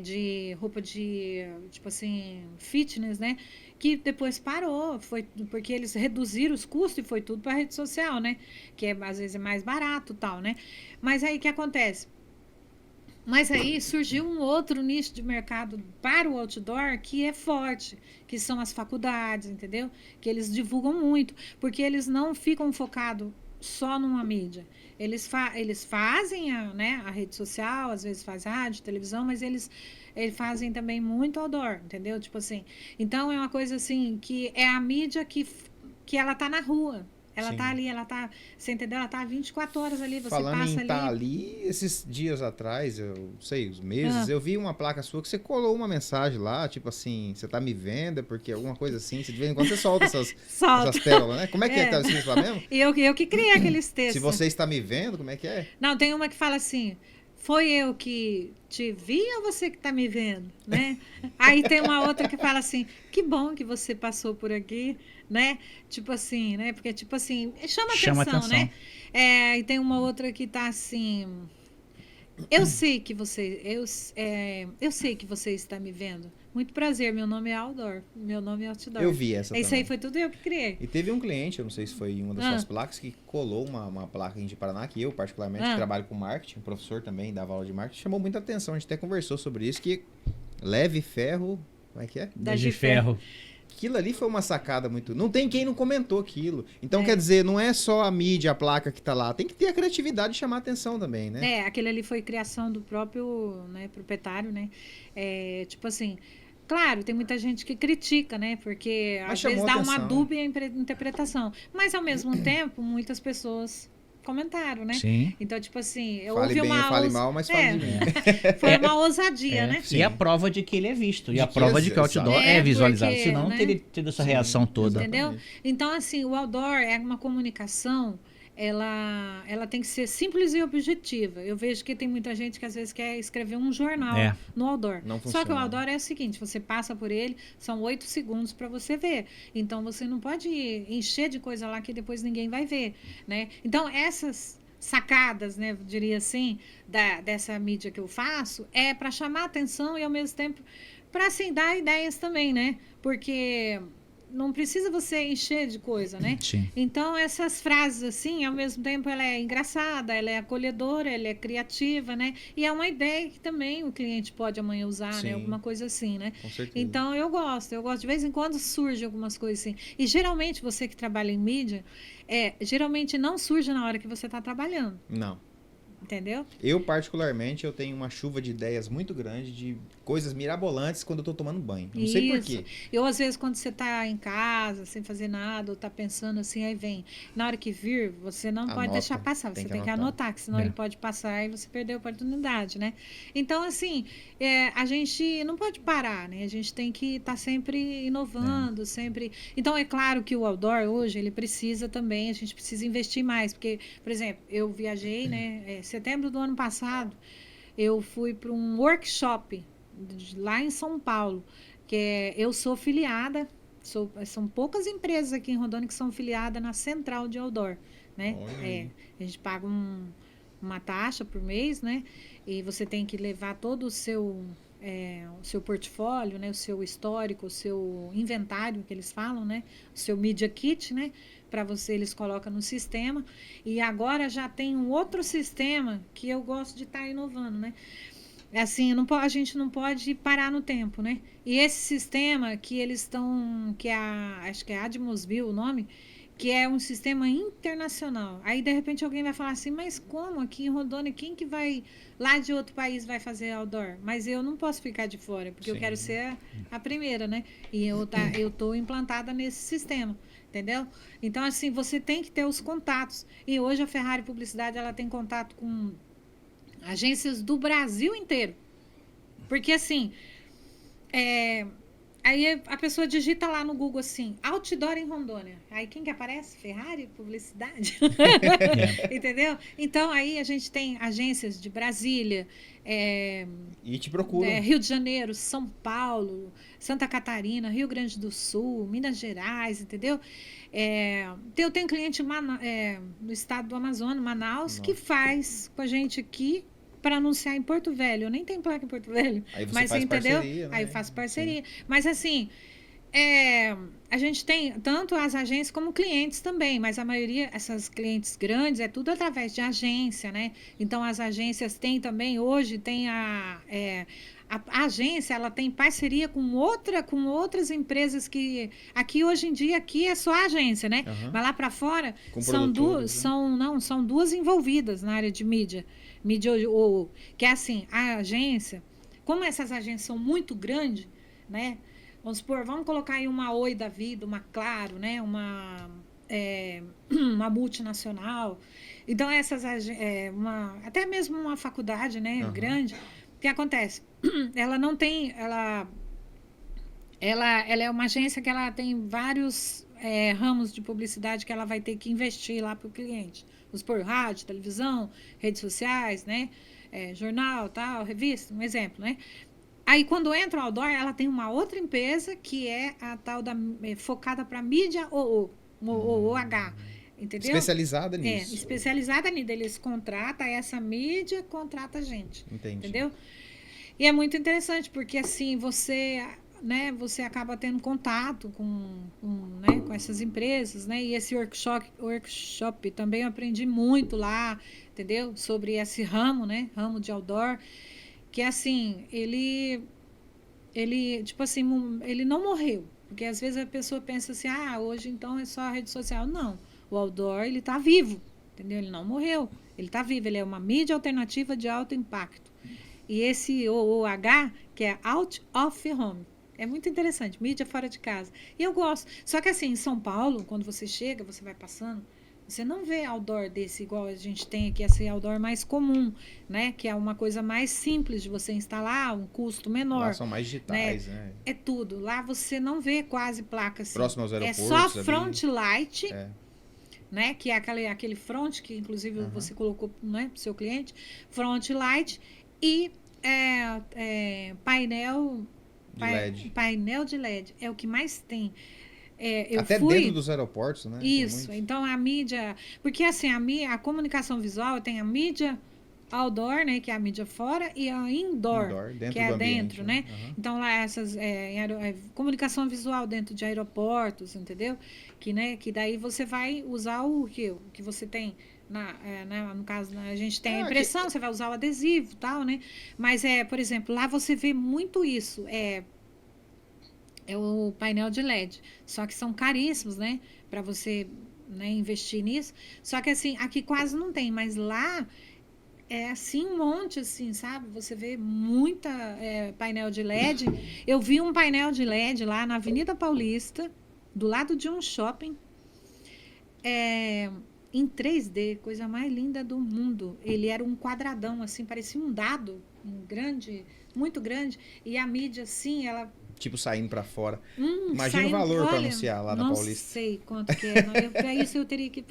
de roupa de, tipo assim, fitness, né? Que depois parou, foi porque eles reduziram os custos e foi tudo para a rede social, né? Que às vezes é mais barato e tal, né? Mas aí o que acontece? Mas aí surgiu um outro nicho de mercado para o outdoor que é forte, que são as faculdades, entendeu? Que eles divulgam muito, porque eles não ficam focados só numa mídia. Eles fazem né, a rede social, às vezes faz rádio, televisão, mas eles fazem também muito outdoor, entendeu? Tipo assim. Então é uma coisa assim, que é a mídia que ela tá na rua. Ela Sim. tá ali, você entendeu? Ela tá 24 horas ali, você Falando passa em tá ali, esses dias atrás, eu sei, os meses, eu vi uma placa sua que você colou uma mensagem lá, tipo assim, você tá me vendo, porque alguma coisa assim, de vez em quando você solta essas Solta. pérolas, né? Como é que é que tá escrito lá mesmo? Eu que criei aqueles textos. Se você está me vendo, como é que é? Não, tem uma que fala assim, foi eu que te vi ou você que tá me vendo, né? Aí tem uma outra que fala assim, que bom que você passou por aqui, né? Tipo assim, né? Porque, tipo assim, chama atenção, né? E tem uma outra que tá assim, eu sei que você está me vendo. Muito prazer, meu nome é Outdoor. Meu nome é Outdoor. Eu vi essa Isso também. aí foi tudo eu que criei. E teve um cliente, eu não sei se foi uma das suas placas, que colou uma placa em Paraná, que eu particularmente trabalho com marketing, professor também, dava aula de marketing, chamou muita atenção, a gente até conversou sobre isso, que leve ferro, como é que é? Da de ferro. Aquilo ali foi uma sacada muito... Não tem quem não comentou aquilo. Então, quer dizer, não é só a mídia, a placa que tá lá. Tem que ter a criatividade de chamar a atenção também, né? Aquele ali foi criação do próprio, né, proprietário, né? Tipo assim... Claro, tem muita gente que critica, né? Porque às vezes dá uma dúbia interpretação. Mas, ao mesmo tempo, muitas pessoas comentaram, né? Sim. Então, tipo assim, eu fale ouvi bem, uma... fale mal, mas fale de mim. Foi uma ousadia, né? E a prova de que ele é visto. E a que prova de que o outdoor é visualizado. porque, Senão não teria tido essa reação toda. Entendeu? Então, assim, o outdoor é uma comunicação... Ela tem que ser simples e objetiva. Eu vejo que tem muita gente que às vezes quer escrever um jornal no outdoor. Não funciona. Só que o outdoor é o seguinte, você passa por ele, são 8 segundos para você ver. Então você não pode encher de coisa lá que depois ninguém vai ver, né? Então essas sacadas, né, eu diria assim, dessa mídia que eu faço, é para chamar atenção e ao mesmo tempo para assim dar ideias também, né? Porque não precisa você encher de coisa, né? Sim. Então, essas frases, assim, ao mesmo tempo, ela é engraçada, ela é acolhedora, ela é criativa, né? E é uma ideia que também o cliente pode amanhã usar, né? Alguma coisa assim, né? Com certeza. Então, eu gosto. De vez em quando surge algumas coisas assim. E, geralmente, você que trabalha em mídia, geralmente não surge na hora que você está trabalhando. Não. Entendeu? Eu, particularmente, eu tenho uma chuva de ideias muito grande de coisas mirabolantes quando eu tô tomando banho. Não sei por quê. Eu, às vezes, quando você tá em casa, sem fazer nada, ou tá pensando assim, aí vem. Na hora que vir, você não pode deixar passar. Você tem que anotar, que senão ele pode passar e você perdeu a oportunidade, né? Então, assim, a gente não pode parar, né? A gente tem que estar sempre inovando, sempre... Então, é claro que o outdoor, hoje, ele precisa também, a gente precisa investir mais. Porque, por exemplo, eu viajei, né? Setembro do ano passado, eu fui para um workshop lá em São Paulo, que eu sou filiada, são poucas empresas aqui em Rondônia que são filiadas na Central de Outdoor, né? A gente paga uma taxa por mês, né? E você tem que levar todo o seu portfólio, né? O seu histórico, o seu inventário, que eles falam, né? O seu Media Kit, né? Para você, eles colocam no sistema. E agora já tem um outro sistema que eu gosto de estar inovando, né? Assim, a gente não pode parar no tempo, né? E esse sistema que eles estão, acho que é Atmosville o nome, que é um sistema internacional. Aí, de repente, alguém vai falar assim, mas como aqui em Rondônia, quem que vai lá de outro país vai fazer outdoor? Mas eu não posso ficar de fora, porque eu quero ser a primeira, né? E eu tô implantada nesse sistema, entendeu? Então, assim, você tem que ter os contatos. E hoje a Ferrari Publicidade, ela tem contato com agências do Brasil inteiro. Porque, assim, aí a pessoa digita lá no Google assim, outdoor em Rondônia. Aí quem que aparece? Ferrari Publicidade. Entendeu? Então, aí a gente tem agências de Brasília, e te procuram. Rio de Janeiro, São Paulo, Santa Catarina, Rio Grande do Sul, Minas Gerais, entendeu? Eu tenho cliente no estado do Amazonas, Manaus, que faz com a gente aqui para anunciar em Porto Velho. Eu nem tenho placa em Porto Velho. Aí você mas faz entendeu? parceria, né? Aí eu faço parceria. Sim. Mas assim, A gente tem tanto as agências como clientes também, mas a maioria, essas clientes grandes, é tudo através de agência, né? Então, as agências têm também, hoje, tem a agência, ela tem parceria com outras empresas que... Aqui, hoje em dia, aqui é só a agência, né? Aham. Mas lá para fora, Com são produtores, né? são duas envolvidas na área de mídia. Que é assim, a agência, como essas agências são muito grandes, né? Vamos supor, vamos colocar aí uma Oi da vida, uma Claro, né? Uma multinacional. Então, até mesmo uma faculdade, né? Aham. Grande. O que acontece? Ela não tem... Ela é uma agência que ela tem vários ramos de publicidade que ela vai ter que investir lá para o cliente. Vamos supor, rádio, televisão, redes sociais, né? Jornal, tal, revista, um exemplo, né? Aí, quando entra o outdoor, ela tem uma outra empresa que é a tal focada para mídia OOH, entendeu? Especializada nisso. Especializada nisso. Eles contratam essa mídia, contrata a gente. Entendi. Entendeu? E é muito interessante, porque assim, você acaba tendo contato com essas empresas, né? E esse workshop também eu aprendi muito lá, entendeu? Sobre esse ramo, né? Ramo de outdoor. Que assim, ele tipo assim, ele não morreu. Porque às vezes a pessoa pensa assim, hoje então é só a rede social. Não, o outdoor, ele tá vivo, entendeu? Ele não morreu, ele tá vivo, ele é uma mídia alternativa de alto impacto. E esse OOH, que é Out of Home, é muito interessante, mídia fora de casa. E eu gosto. Só que assim, em São Paulo, quando você chega, você vai passando, você não vê outdoor desse igual a gente tem aqui, esse outdoor mais comum, né? Que é uma coisa mais simples de você instalar, um custo menor. Lá são mais digitais, né? É tudo. Lá você não vê quase placa assim. Próximo aos aeroportos. É só ali. front light, É. né? Que é aquele front que inclusive você colocou, né, pro seu cliente. Front light e painel De LED. Painel de LED. É o que mais tem. Até dentro dos aeroportos, né? Isso, então a mídia... Porque assim, a comunicação visual tem a mídia outdoor, né, que é a mídia fora, e a indoor, que é dentro, né? Uhum. Então lá essas... comunicação visual dentro de aeroportos, entendeu? Que daí você vai usar o que você tem... no caso, a gente tem a impressão, você vai usar o adesivo e tal, né? Mas, por exemplo, lá você vê muito isso. É o painel de LED. Só que são caríssimos, né? Para você, né, investir nisso. Só que assim, aqui quase não tem, mas lá é assim um monte, assim, sabe? Você vê muita painel de LED. Eu vi um painel de LED lá na Avenida Paulista, do lado de um shopping, em 3D, coisa mais linda do mundo. Ele era um quadradão, assim, parecia um dado, grande, muito grande. E a mídia, assim, ela... Tipo, saindo pra fora. Imagina o valor para anunciar lá na Paulista. Não sei quanto que é. Para isso eu teria que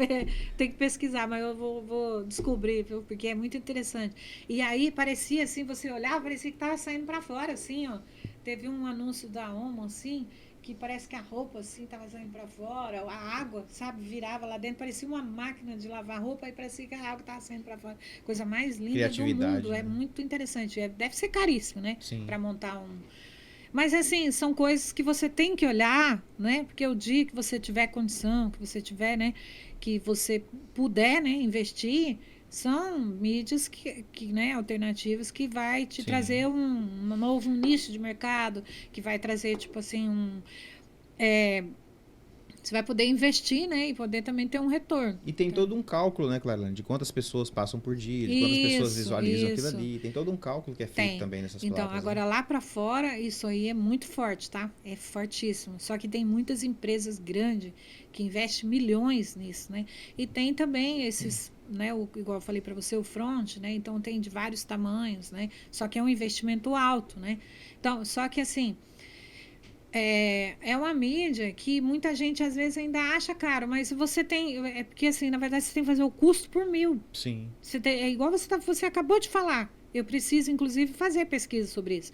pesquisar, mas eu vou descobrir, viu? Porque é muito interessante. E aí parecia assim, você olhava, parecia que estava saindo para fora, assim, ó. Teve um anúncio da Omo, assim, que parece que a roupa, assim, estava saindo para fora, a água, sabe, virava lá dentro, parecia uma máquina de lavar roupa, e parecia que a água estava saindo para fora. Coisa mais linda do mundo. Né? É muito interessante. Deve ser caríssimo, né? Sim. Para montar Mas, assim, são coisas que você tem que olhar, né? Porque o dia que você tiver condição, que você tiver, né? Que você puder, né? Investir, são mídias né? Alternativas que vai te trazer um novo nicho de mercado, que vai trazer, tipo assim, você vai poder investir, né? E poder também ter um retorno. E tem todo um cálculo, né, Clarilane? De quantas pessoas passam por dia, de quantas pessoas visualizam aquilo ali. Tem todo um cálculo que é feito também nessas placas. Então, agora lá para fora, isso aí é muito forte, tá? É fortíssimo. Só que tem muitas empresas grandes que investem milhões nisso, né? E tem também esses... Né, igual eu falei para você, o front, né? Então tem de vários tamanhos, né? Só que é um investimento alto, né? Então, só que assim... É uma mídia que muita gente às vezes ainda acha caro, mas você tem... É porque assim, na verdade, você tem que fazer o custo por 1.000. Sim. É igual você acabou de falar. Eu preciso, inclusive, fazer pesquisa sobre isso.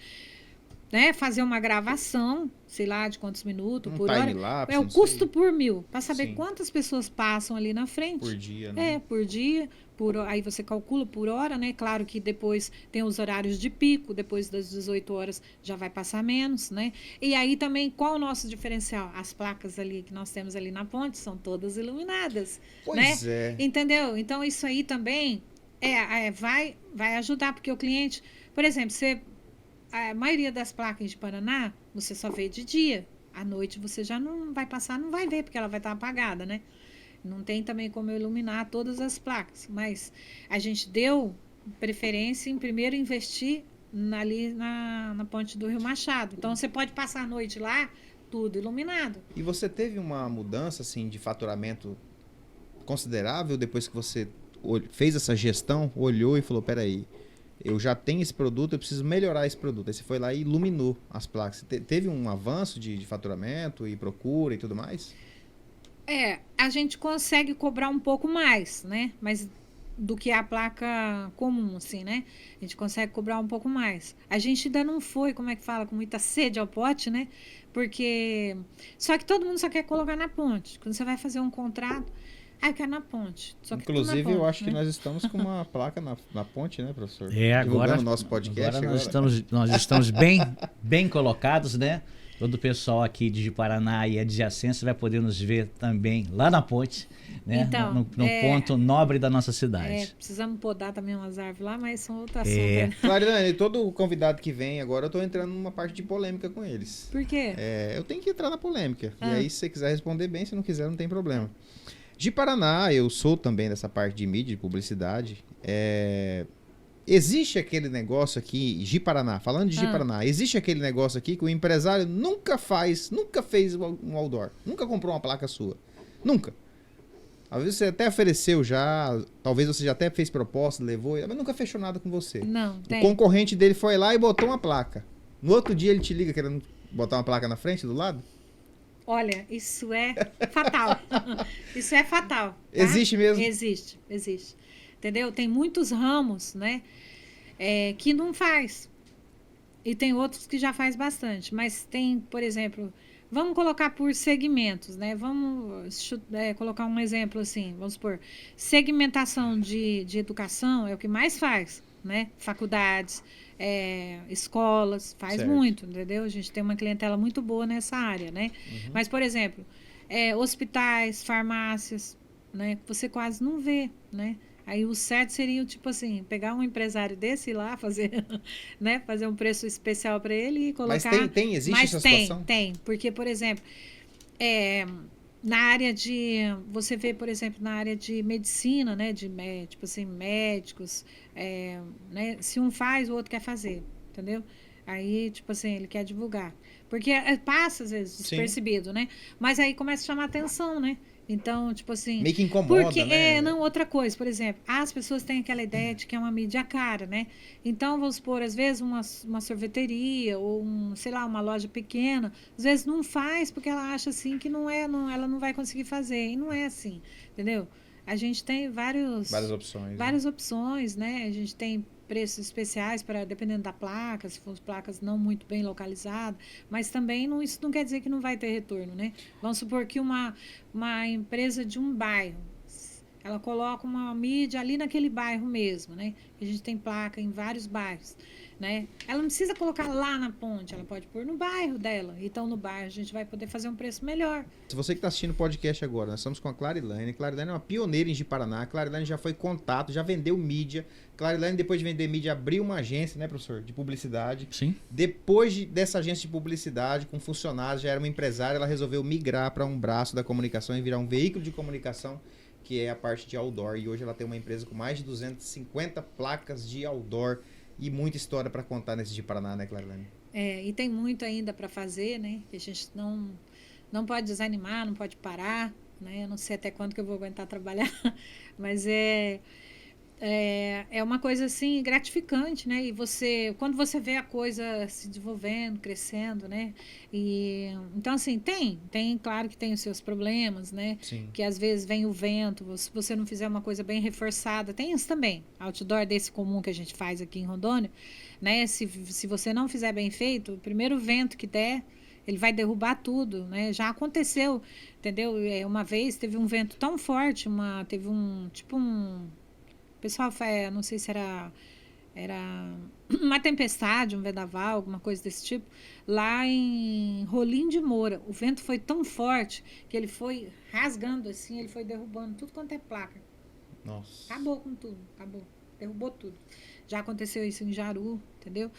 né, fazer uma gravação, sei lá, de quantos minutos por hora. Time-lapse, É o não custo sei. por mil, para saber Sim. quantas pessoas passam ali na frente. Por dia, né? Por dia, aí você calcula por hora, né? Claro que depois tem os horários de pico, depois das 18 horas já vai passar menos, né? E aí também, qual o nosso diferencial? As placas ali que nós temos ali na ponte são todas iluminadas, Pois né? é. Entendeu? Então isso aí também vai ajudar, porque o cliente, por exemplo, a maioria das placas de Paraná, você só vê de dia. À noite você já não vai passar, não vai ver, porque ela vai estar apagada, né? Não tem também como eu iluminar todas as placas, mas a gente deu preferência em primeiro investir ali na ponte do Rio Machado. Então você pode passar a noite lá, tudo iluminado. E você teve uma mudança assim de faturamento considerável depois que você fez essa gestão, olhou e falou, peraí, eu já tenho esse produto, eu preciso melhorar esse produto. Aí você foi lá e iluminou as placas. Teve um avanço de faturamento e procura e tudo mais? A gente consegue cobrar um pouco mais, né? Mas do que a placa comum, assim, né? A gente consegue cobrar um pouco mais. A gente ainda não foi, como é que fala, com muita sede ao pote, né? Porque só que todo mundo só quer colocar na ponte. Quando você vai fazer um contrato, eu quero na ponte. Só que Inclusive, na ponte, eu acho que né? nós estamos com uma placa na ponte, né, professor? Agora, divulgando o nosso podcast agora nós estamos bem colocados, né? Todo o pessoal aqui de Paraná e adjacência vai poder nos ver também lá na ponte, né? Então, no ponto nobre da nossa cidade. Precisamos podar também umas árvores lá, mas são outras É. Clarilane, todo convidado que vem agora, eu tô entrando numa parte de polêmica com eles. Por quê? Eu tenho que entrar na polêmica. E aí, se você quiser responder bem, se não quiser, não tem problema. De Paraná, eu sou também dessa parte de mídia, de publicidade. Existe aquele negócio aqui, de Paraná, falando de Paraná, existe aquele negócio aqui que o empresário nunca fez um outdoor, nunca comprou uma placa sua. Nunca. Às vezes você até ofereceu já, talvez você já até fez proposta, levou, mas nunca fechou nada com você. Não, O concorrente dele foi lá e botou uma placa. No outro dia ele te liga querendo botar uma placa na frente, do lado? Olha, isso é fatal. Isso é fatal. Tá? Existe mesmo? Existe. Entendeu? Tem muitos ramos, né, que não faz. E tem outros que já faz bastante. Mas tem, por exemplo, vamos colocar por segmentos, né? Vamos colocar um exemplo assim, vamos supor, segmentação de educação é o que mais faz, né? Faculdades, escolas, faz Certo. muito, entendeu? A gente tem uma clientela muito boa nessa área, né? Uhum. Mas, por exemplo, hospitais, farmácias, né? Você quase não vê, né? Aí o certo seria, tipo assim, pegar um empresário desse lá, fazer, né, fazer um preço especial para ele e colocar... Mas existe essa situação? Tem, porque, por exemplo, na área de... Você vê, por exemplo, na área de medicina, né, tipo assim, médicos, né, se um faz, o outro quer fazer, entendeu? Aí, tipo assim, ele quer divulgar. Porque passa, às vezes, despercebido, né? Mas aí começa a chamar atenção, né? Então, tipo assim... Meio que incomoda, porque, né? não, outra coisa, por exemplo, as pessoas têm aquela ideia de que é uma mídia cara, né? Então, vamos supor, às vezes uma sorveteria ou, sei lá, uma loja pequena, às vezes não faz porque ela acha assim que ela não vai conseguir fazer. E não é assim, entendeu? A gente tem várias opções, né? A gente tem preços especiais para dependendo da placa, se for placas não muito bem localizadas, mas também isso não quer dizer que não vai ter retorno, né? Vamos supor que uma empresa de um bairro, ela coloca uma mídia ali naquele bairro mesmo, né? A gente tem placa em vários bairros, né? Ela não precisa colocar lá na ponte, ela pode pôr no bairro dela. Então, no bairro, a gente vai poder fazer um preço melhor. Se você que está assistindo o podcast agora, nós estamos com a Clarilane. Clarilane é uma pioneira em Ji-Paraná. Clarilane já foi contato, já vendeu mídia. Clarilane, depois de vender mídia, abriu uma agência, né, professor, de publicidade. Sim. Depois dessa agência de publicidade, com funcionários, já era uma empresária, ela resolveu migrar para um braço da comunicação e virar um veículo de comunicação, que é a parte de outdoor. E hoje ela tem uma empresa com mais de 250 placas de outdoor e muita história para contar nesse Ji-Paraná, né, Clarilane? E tem muito ainda para fazer, né? A gente não pode desanimar, não pode parar, né? Eu não sei até quando que eu vou aguentar trabalhar, mas é uma coisa assim gratificante, né? E quando você vê a coisa se desenvolvendo, crescendo, né? Então assim, claro que tem os seus problemas, né? Sim. Que às vezes vem o vento, se você não fizer uma coisa bem reforçada, tem isso também. Outdoor desse comum que a gente faz aqui em Rondônia, né? Se você não fizer bem feito, o primeiro vento que der, ele vai derrubar tudo, né? Já aconteceu, entendeu? Uma vez teve um vento tão forte, teve o pessoal, não sei se era uma tempestade, um vendaval, alguma coisa desse tipo, lá em Rolim de Moura. O vento foi tão forte que ele foi rasgando assim, ele foi derrubando tudo quanto é placa. Nossa. Acabou com tudo, acabou. Derrubou tudo. Já aconteceu isso em Jaru, entendeu?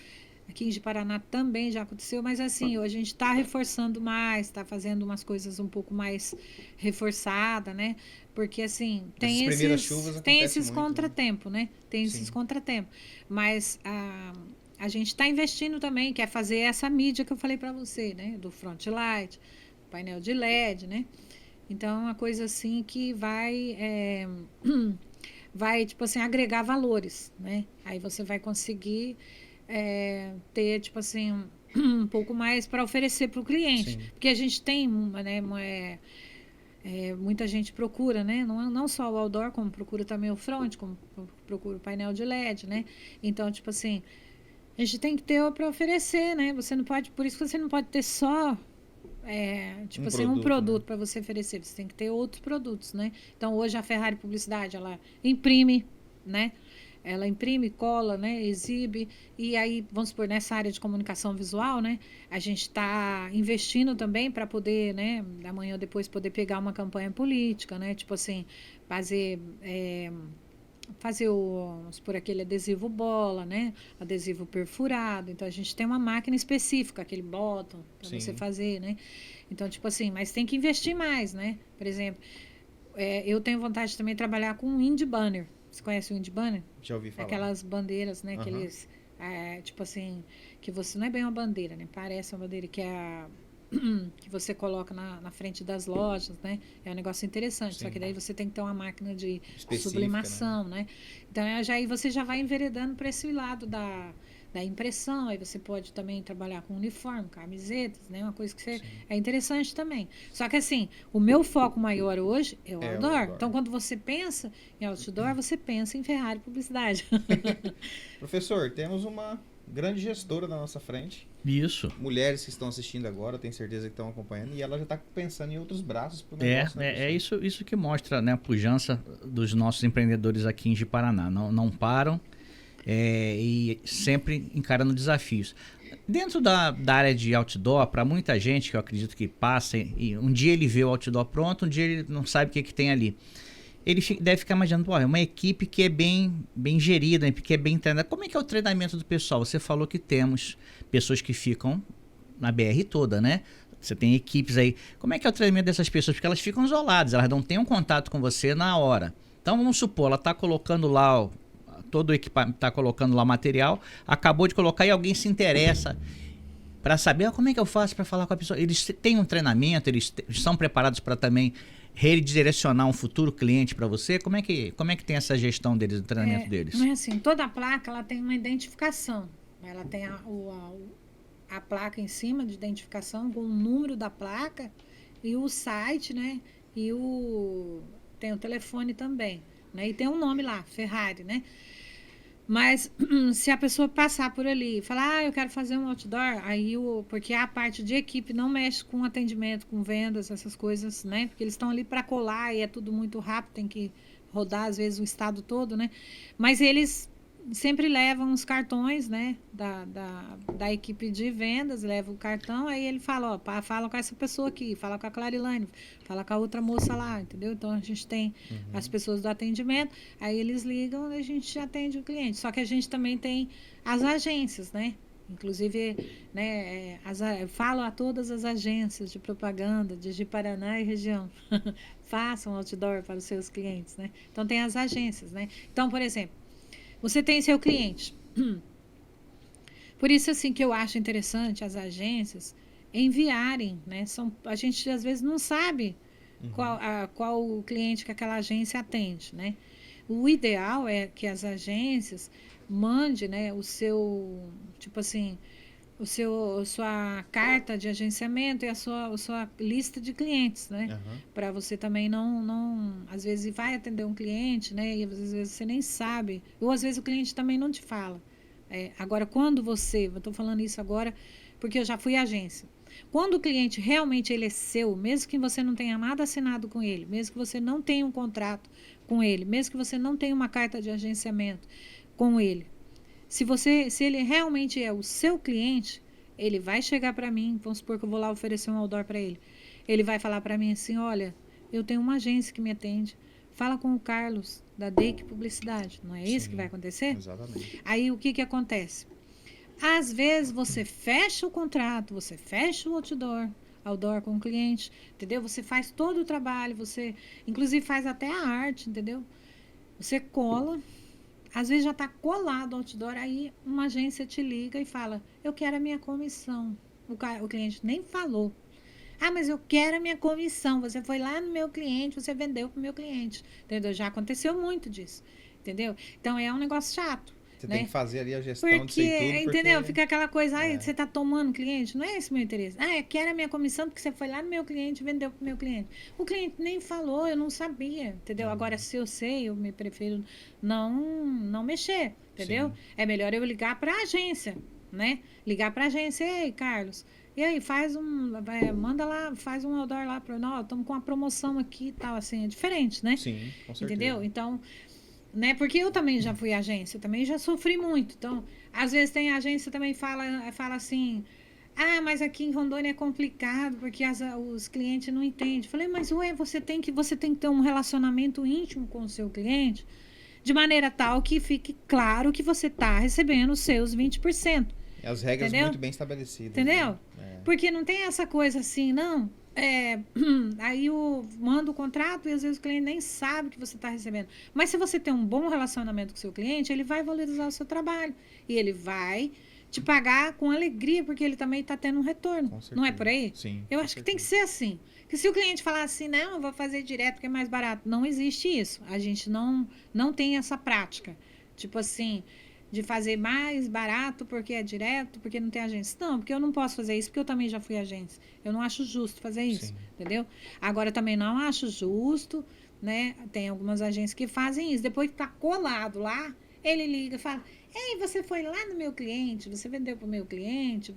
Aqui em Ji-Paraná também já aconteceu, mas assim, a gente está reforçando mais, está fazendo umas coisas um pouco mais reforçadas, né? Porque assim, tem esses contratempos, né? Tem esses contratempos. Mas a gente está investindo também, quer fazer essa mídia que eu falei para você, né? Do front light, painel de LED, né? Então, é uma coisa assim que vai tipo assim, agregar valores, né? Aí você vai conseguir ter, tipo assim, um pouco mais para oferecer para o cliente. Sim. Porque a gente tem, né, muita gente procura, né? Não só o outdoor, como procura também o front, como procura o painel de LED, né? Então, tipo assim, a gente tem que ter para oferecer, né? Você não pode, por isso que você não pode ter só um produto, né, para você oferecer. Você tem que ter outros produtos, né? Então, hoje a Ferrari Publicidade, ela imprime, né? Ela imprime, cola, né, exibe, e aí, vamos supor, nessa área de comunicação visual, né, a gente está investindo também para poder, né, amanhã ou depois poder pegar uma campanha política, né, tipo assim, fazer vamos supor, aquele adesivo bola, né, adesivo perfurado. Então, a gente tem uma máquina específica, aquele bottom, para você fazer, né. Então, tipo assim, mas tem que investir mais, né. Por exemplo, eu tenho vontade de também trabalhar com um indie banner. Você conhece o indie banner? Já ouvi falar. Aquelas bandeiras, né? Aqueles, tipo assim, que você não é bem uma bandeira, né? Parece uma bandeira que você coloca na frente das lojas, né? É um negócio interessante. Sim. Só que daí você tem que ter uma máquina de sublimação, né? Então, aí você já vai enveredando para esse lado da impressão. Aí você pode também trabalhar com uniforme, camisetas, né? Uma coisa que é interessante também. Só que assim, o meu foco maior hoje é o outdoor. Então, quando você pensa em outdoor, você pensa em Ferrari Publicidade. Professor, temos uma grande gestora na nossa frente. Isso. Mulheres que estão assistindo agora, tenho certeza que estão acompanhando, e ela já está pensando em outros braços para o negócio. Isso que mostra, né, a pujança dos nossos empreendedores aqui em Ji-Paraná. Não param e sempre encarando desafios. Dentro da área de outdoor, para muita gente, que eu acredito que passa, e um dia ele vê o outdoor pronto, um dia ele não sabe o que tem ali. Ele deve ficar imaginando, é uma equipe que é bem gerida, que é bem treinada. Como é que é o treinamento do pessoal? Você falou que temos pessoas que ficam na BR toda, né? Você tem equipes aí. Como é que é o treinamento dessas pessoas? Porque elas ficam isoladas, elas não têm um contato com você na hora. Então, vamos supor, ela está colocando lá, todo o equipamento está colocando lá o material, acabou de colocar e alguém se interessa para saber como é que eu faço para falar com a pessoa. Eles têm um treinamento, eles são preparados para também redirecionar um futuro cliente para você? Como é que tem essa gestão deles, o treinamento deles? Não é assim, toda placa ela tem uma identificação. Ela tem a placa em cima de identificação com o número da placa e o site, né? E tem o telefone também, né? E tem um nome lá, Ferrari, né? Mas se a pessoa passar por ali e falar, eu quero fazer um outdoor, aí porque a parte de equipe não mexe com atendimento, com vendas, essas coisas, né? Porque eles estão ali para colar e é tudo muito rápido, tem que rodar às vezes o estado todo, né? Mas eles sempre levam os cartões, né? Da equipe de vendas, leva o cartão, aí ele fala, fala com essa pessoa aqui, fala com a Clarilane, fala com a outra moça lá, entendeu? Então a gente tem as pessoas do atendimento, aí eles ligam e a gente atende o cliente. Só que a gente também tem as agências, né? Inclusive, né, eu falo a todas as agências de propaganda de Ji-Paraná e região, façam outdoor para os seus clientes, né? Então tem as agências, né? Então, por exemplo, você tem seu cliente. Por isso, assim, que eu acho interessante as agências enviarem, né? A gente, às vezes, não sabe qual o cliente que aquela agência atende, né? O ideal é que as agências mande, né, o seu, tipo assim, a sua carta de agenciamento e a sua lista de clientes, né? Para você também não, às vezes vai atender um cliente, né? E às vezes você nem sabe, ou às vezes o cliente também não te fala. Agora, quando eu estou falando isso agora porque eu já fui agência. Quando o cliente realmente ele é seu, mesmo que você não tenha nada assinado com ele, mesmo que você não tenha um contrato com ele, mesmo que você não tenha uma carta de agenciamento com ele, se ele realmente é o seu cliente, ele vai chegar para mim, vamos supor que eu vou lá oferecer um outdoor para ele. Ele vai falar para mim assim, olha, eu tenho uma agência que me atende, fala com o Carlos da Dake Publicidade. Não é isso que vai acontecer? Exatamente. Aí o que acontece? Às vezes você fecha o contrato, você fecha o outdoor com o cliente, entendeu? Você faz todo o trabalho, você inclusive faz até a arte, entendeu? Você cola. Às vezes já está colado o outdoor, aí uma agência te liga e fala, eu quero a minha comissão. O cliente nem falou. Ah, mas eu quero a minha comissão. Você foi lá no meu cliente, você vendeu para o meu cliente. Entendeu? Já aconteceu muito disso. Entendeu? Então é um negócio chato. Você né? tem que fazer ali a gestão Porque, disso aí tudo. entendeu? Fica aquela coisa, você está tomando cliente. Não é esse o meu interesse. Ah, eu quero a minha comissão porque você foi lá no meu cliente e vendeu para o meu cliente. O cliente nem falou, eu não sabia, entendeu? Agora, se eu sei, eu me prefiro não mexer, entendeu? Sim. É melhor eu ligar para a agência, né? Ligar para a agência, ei, Carlos, e aí, manda lá, faz um outdoor lá para nós, estamos com uma promoção aqui e tal, assim, é diferente, né? Sim, com certeza. Entendeu? Então, né? Porque eu também já fui agência, eu também já sofri muito. Então, às vezes tem agência também fala assim, ah, mas aqui em Rondônia é complicado porque os clientes não entendem. Falei, mas ué, você tem que ter um relacionamento íntimo com o seu cliente de maneira tal que fique claro que você está recebendo os seus 20%. E as regras entendeu? Muito bem estabelecidas. Entendeu? Né? Porque não tem essa coisa assim, não. Aí manda o contrato e às vezes o cliente nem sabe que você está recebendo. Mas se você tem um bom relacionamento com o seu cliente, ele vai valorizar o seu trabalho. E ele vai te pagar com alegria, porque ele também está tendo um retorno. Não é por aí? Sim. Eu acho que tem que ser assim. Porque se o cliente falar assim, não, eu vou fazer direto porque é mais barato. Não existe isso. A gente não tem essa prática. Tipo assim, de fazer mais barato porque é direto, porque não tem agência. Não, porque eu não posso fazer isso, porque eu também já fui agência. Eu não acho justo fazer isso, entendeu? Agora, também não acho justo, né? Tem algumas agências que fazem isso. Depois que tá colado lá, ele liga e fala, ei, você foi lá no meu cliente, você vendeu para o meu cliente,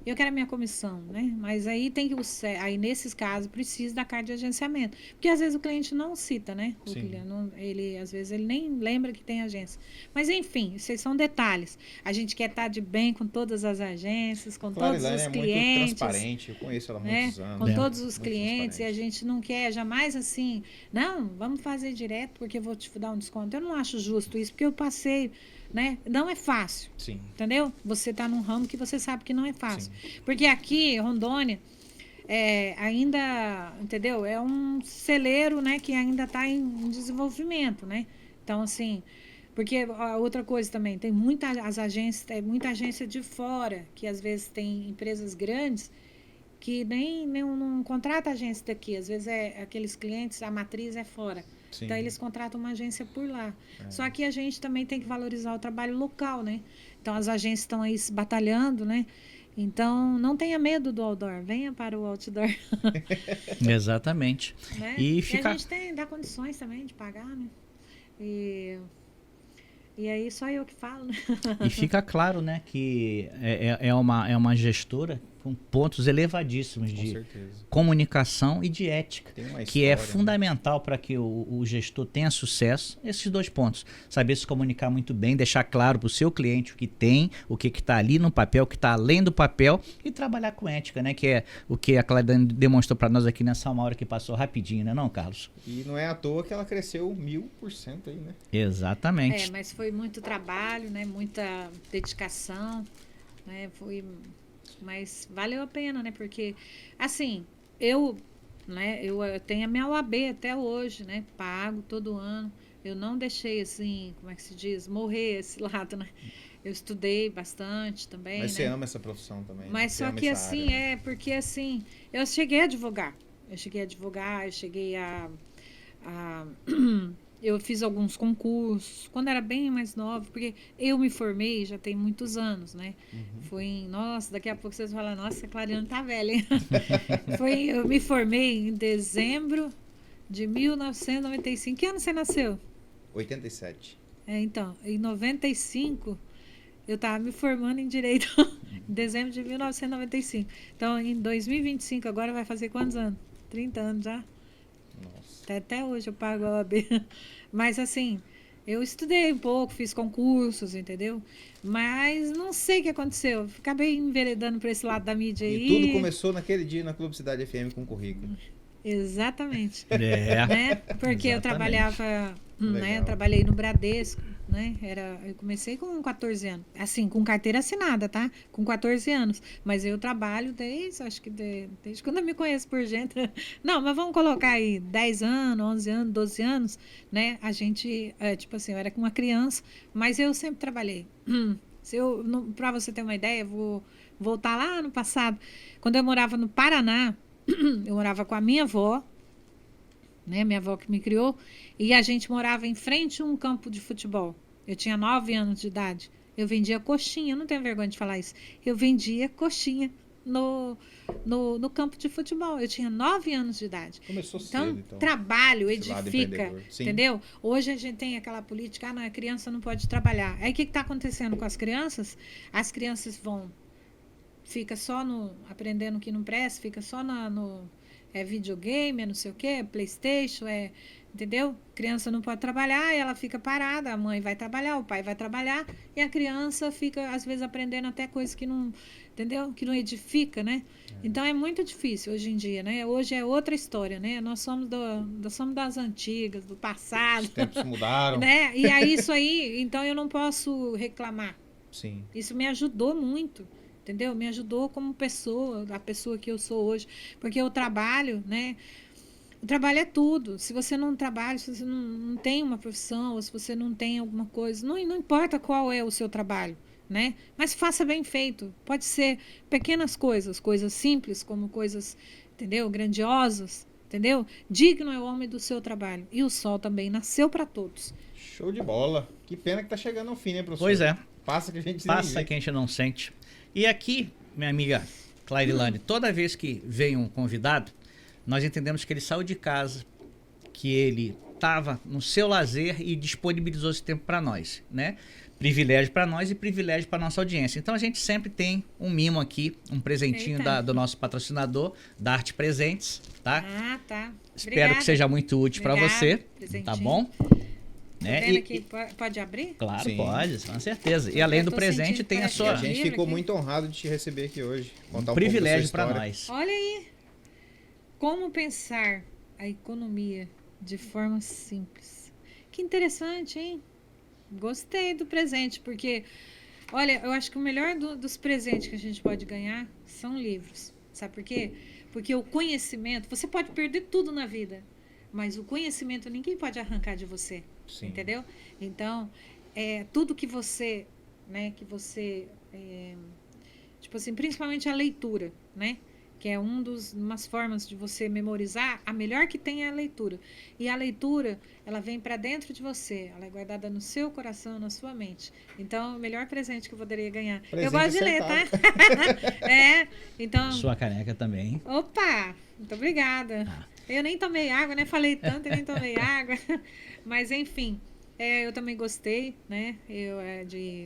eu quero a minha comissão, né? Mas aí aí nesses casos precisa da carta de agenciamento, porque às vezes o cliente não cita, né? O cliente, às vezes ele nem lembra que tem agência. Mas enfim, esses são detalhes. A gente quer estar de bem com todas as agências, com todos os clientes. É muito transparente, eu conheço ela há muitos anos. Com todos os clientes, e a gente não quer jamais assim, não, vamos fazer direto porque eu vou te dar um desconto. Eu não acho justo isso, porque eu passei, né? Não é fácil. Sim. Entendeu? Você está num ramo que você sabe que não é fácil. Sim. Porque aqui, Rondônia, ainda, entendeu? É um celeiro, né, que ainda está em desenvolvimento, né? Então, assim, porque outra coisa também, tem muita agência de fora, que às vezes tem empresas grandes que nem não contrata agência daqui. Às vezes aqueles clientes, a matriz é fora. Sim. Então, eles contratam uma agência por lá. Só que a gente também tem que valorizar o trabalho local, né? Então, as agências estão aí se batalhando, né? Então, não tenha medo do outdoor. Venha para o outdoor. Exatamente. Né? E a gente dá condições também de pagar, né? E aí, só eu que falo, né? E fica claro, né, que é uma gestora com pontos elevadíssimos de comunicação e de ética, que é fundamental para que o gestor tenha sucesso. Esses dois pontos, saber se comunicar muito bem, deixar claro para o seu cliente o que tem, o que está ali no papel, o que está além do papel, e trabalhar com ética, né, que é o que a Claridane demonstrou para nós aqui nessa uma hora que passou rapidinho, né, não, Carlos? E não é à toa que ela cresceu 1000% aí, né? Exatamente. Mas foi muito trabalho, né, muita dedicação, né, mas valeu a pena, né? Porque, assim, eu tenho a minha OAB até hoje, né? Pago todo ano. Eu não deixei, assim, como é que se diz? Morrer esse lado, né? Eu estudei bastante também, Mas né? você ama essa profissão também. Mas só que, assim, área, né? Porque, assim, eu cheguei a advogar. Eu cheguei a Eu fiz alguns concursos, quando era bem mais nova, porque eu me formei já tem muitos anos, né? Foi em, nossa, daqui a pouco vocês vão falar, nossa, a Clariane tá velha, hein? Eu me formei em dezembro de 1995. Que ano você nasceu? 87. Então, em 95, eu estava me formando em Direito, em dezembro de 1995. Então, em 2025, agora vai fazer quantos anos? 30 anos já? Nossa. Até hoje eu pago a OAB. Mas, assim, eu estudei um pouco, fiz concursos, entendeu? Mas não sei o que aconteceu. Acabei enveredando para esse lado da mídia aí. E tudo começou naquele dia na Clube Cidade FM com currículo. Exatamente. É. Né? Porque eu Exatamente. trabalhava, né? Legal. Eu trabalhei no Bradesco, né? Eu comecei com 14 anos. Assim, com carteira assinada, tá? Com 14 anos. Mas eu trabalho desde quando eu me conheço por gente. Não, mas vamos colocar aí 10 anos, 11 anos, 12 anos, né? A gente, tipo assim, eu era uma criança, mas eu sempre trabalhei. Para você ter uma ideia, eu vou voltar lá no passado. Quando eu morava no Paraná, eu morava com a minha avó, né? Minha avó que me criou, e a gente morava em frente a um campo de futebol. Eu tinha 9 anos de idade. Eu vendia coxinha, eu não tenho vergonha de falar isso. Eu vendia coxinha no campo de futebol. Eu tinha 9 anos de idade. Começou Então, cedo, então. trabalho, Esse lado edifica, empreendedor. Sim. entendeu? Hoje a gente tem aquela política, não, a criança não pode trabalhar. Aí o que está acontecendo com as crianças? As crianças fica só aprendendo o que não presta, fica só no videogame, não sei o que, PlayStation, entendeu? Criança não pode trabalhar, ela fica parada, a mãe vai trabalhar, o pai vai trabalhar, e a criança fica, às vezes, aprendendo até coisas que não, entendeu? Que não edifica, né? Então é muito difícil hoje em dia, né? Hoje é outra história, né? Nós somos das antigas, do passado. Os tempos mudaram. Né? E aí isso aí, então eu não posso reclamar. Sim. Isso me ajudou muito. Entendeu? Me ajudou como pessoa, a pessoa que eu sou hoje. Porque o trabalho, né? O trabalho é tudo. Se você não trabalha, se você não tem uma profissão, ou se você não tem alguma coisa, não importa qual é o seu trabalho, né? Mas faça bem feito. Pode ser pequenas coisas simples, como coisas, entendeu? Grandiosas, entendeu? Digno é o homem do seu trabalho. E o sol também nasceu para todos. Show de bola. Que pena que tá chegando ao fim, né, professor? Pois é. Passa que a gente Passa que a gente não sente. E aqui, minha amiga Clarilane, toda vez que vem um convidado, nós entendemos que ele saiu de casa, que ele estava no seu lazer e disponibilizou esse tempo para nós, né? Privilégio para nós e privilégio para nossa audiência. Então a gente sempre tem um mimo aqui, um presentinho do nosso patrocinador, da Arte Presentes, tá? Ah, tá. Espero Obrigada. que seja muito útil para você, Presentinho. tá bom? Tá vendo aqui? Pode abrir? Claro, Sim. pode, com certeza. E além Eu do tô presente, sentindo tem a que E sua a gente Livro ficou aqui. muito honrado de te receber aqui hoje. Contar um privilégio pouco da para sua história. nós. Olha aí. Como pensar a economia de forma simples. Que interessante, hein? Gostei do presente, porque, olha, eu acho que o melhor dos presentes que a gente pode ganhar são livros. Sabe por quê? Porque o conhecimento, você pode perder tudo na vida, mas o conhecimento ninguém pode arrancar de você. Sim. Entendeu? Então, tudo que você, né, tipo assim, principalmente a leitura, né? Que é umas formas de você memorizar, a melhor que tem é a leitura. E a leitura, ela vem para dentro de você, ela é guardada no seu coração, na sua mente. Então, o melhor presente que eu poderia ganhar. Presente eu gosto de ler, tá? Então. Sua caneca também. Opa! Muito obrigada. Eu nem tomei água, né? Falei tanto e nem tomei água. Mas, enfim. Eu também gostei, né?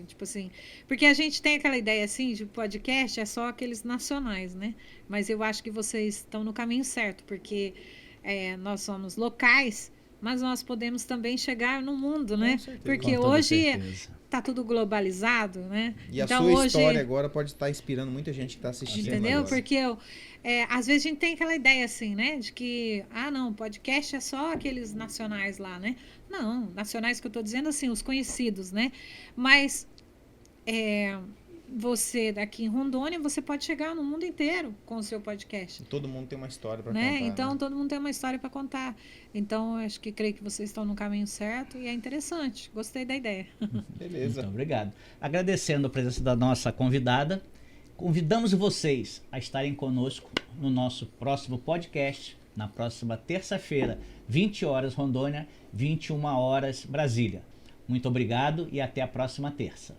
Tipo assim, porque a gente tem aquela ideia assim de podcast é só aqueles nacionais, né? Mas eu acho que vocês estão no caminho certo, porque nós somos locais, mas nós podemos também chegar no mundo, né? certeza. Porque Com toda hoje certeza. tá tudo globalizado, né? E a então, sua hoje, história agora pode estar inspirando muita gente que está assistindo. entendeu? Agora. Porque às vezes a gente tem aquela ideia assim, né? De que, não, podcast é só aqueles nacionais lá, né? Não, nacionais que eu tô dizendo assim, os conhecidos, né? Mas você daqui em Rondônia, você pode chegar no mundo inteiro com o seu podcast. Todo mundo tem uma história para Né? contar. Então, né? todo mundo tem uma história para contar. Então, eu creio que vocês estão no caminho certo e é interessante. Gostei da ideia. Beleza. Muito obrigado. Agradecendo a presença da nossa convidada, convidamos vocês a estarem conosco no nosso próximo podcast, na próxima terça-feira, 20 horas Rondônia, 21 horas Brasília. Muito obrigado e até a próxima terça.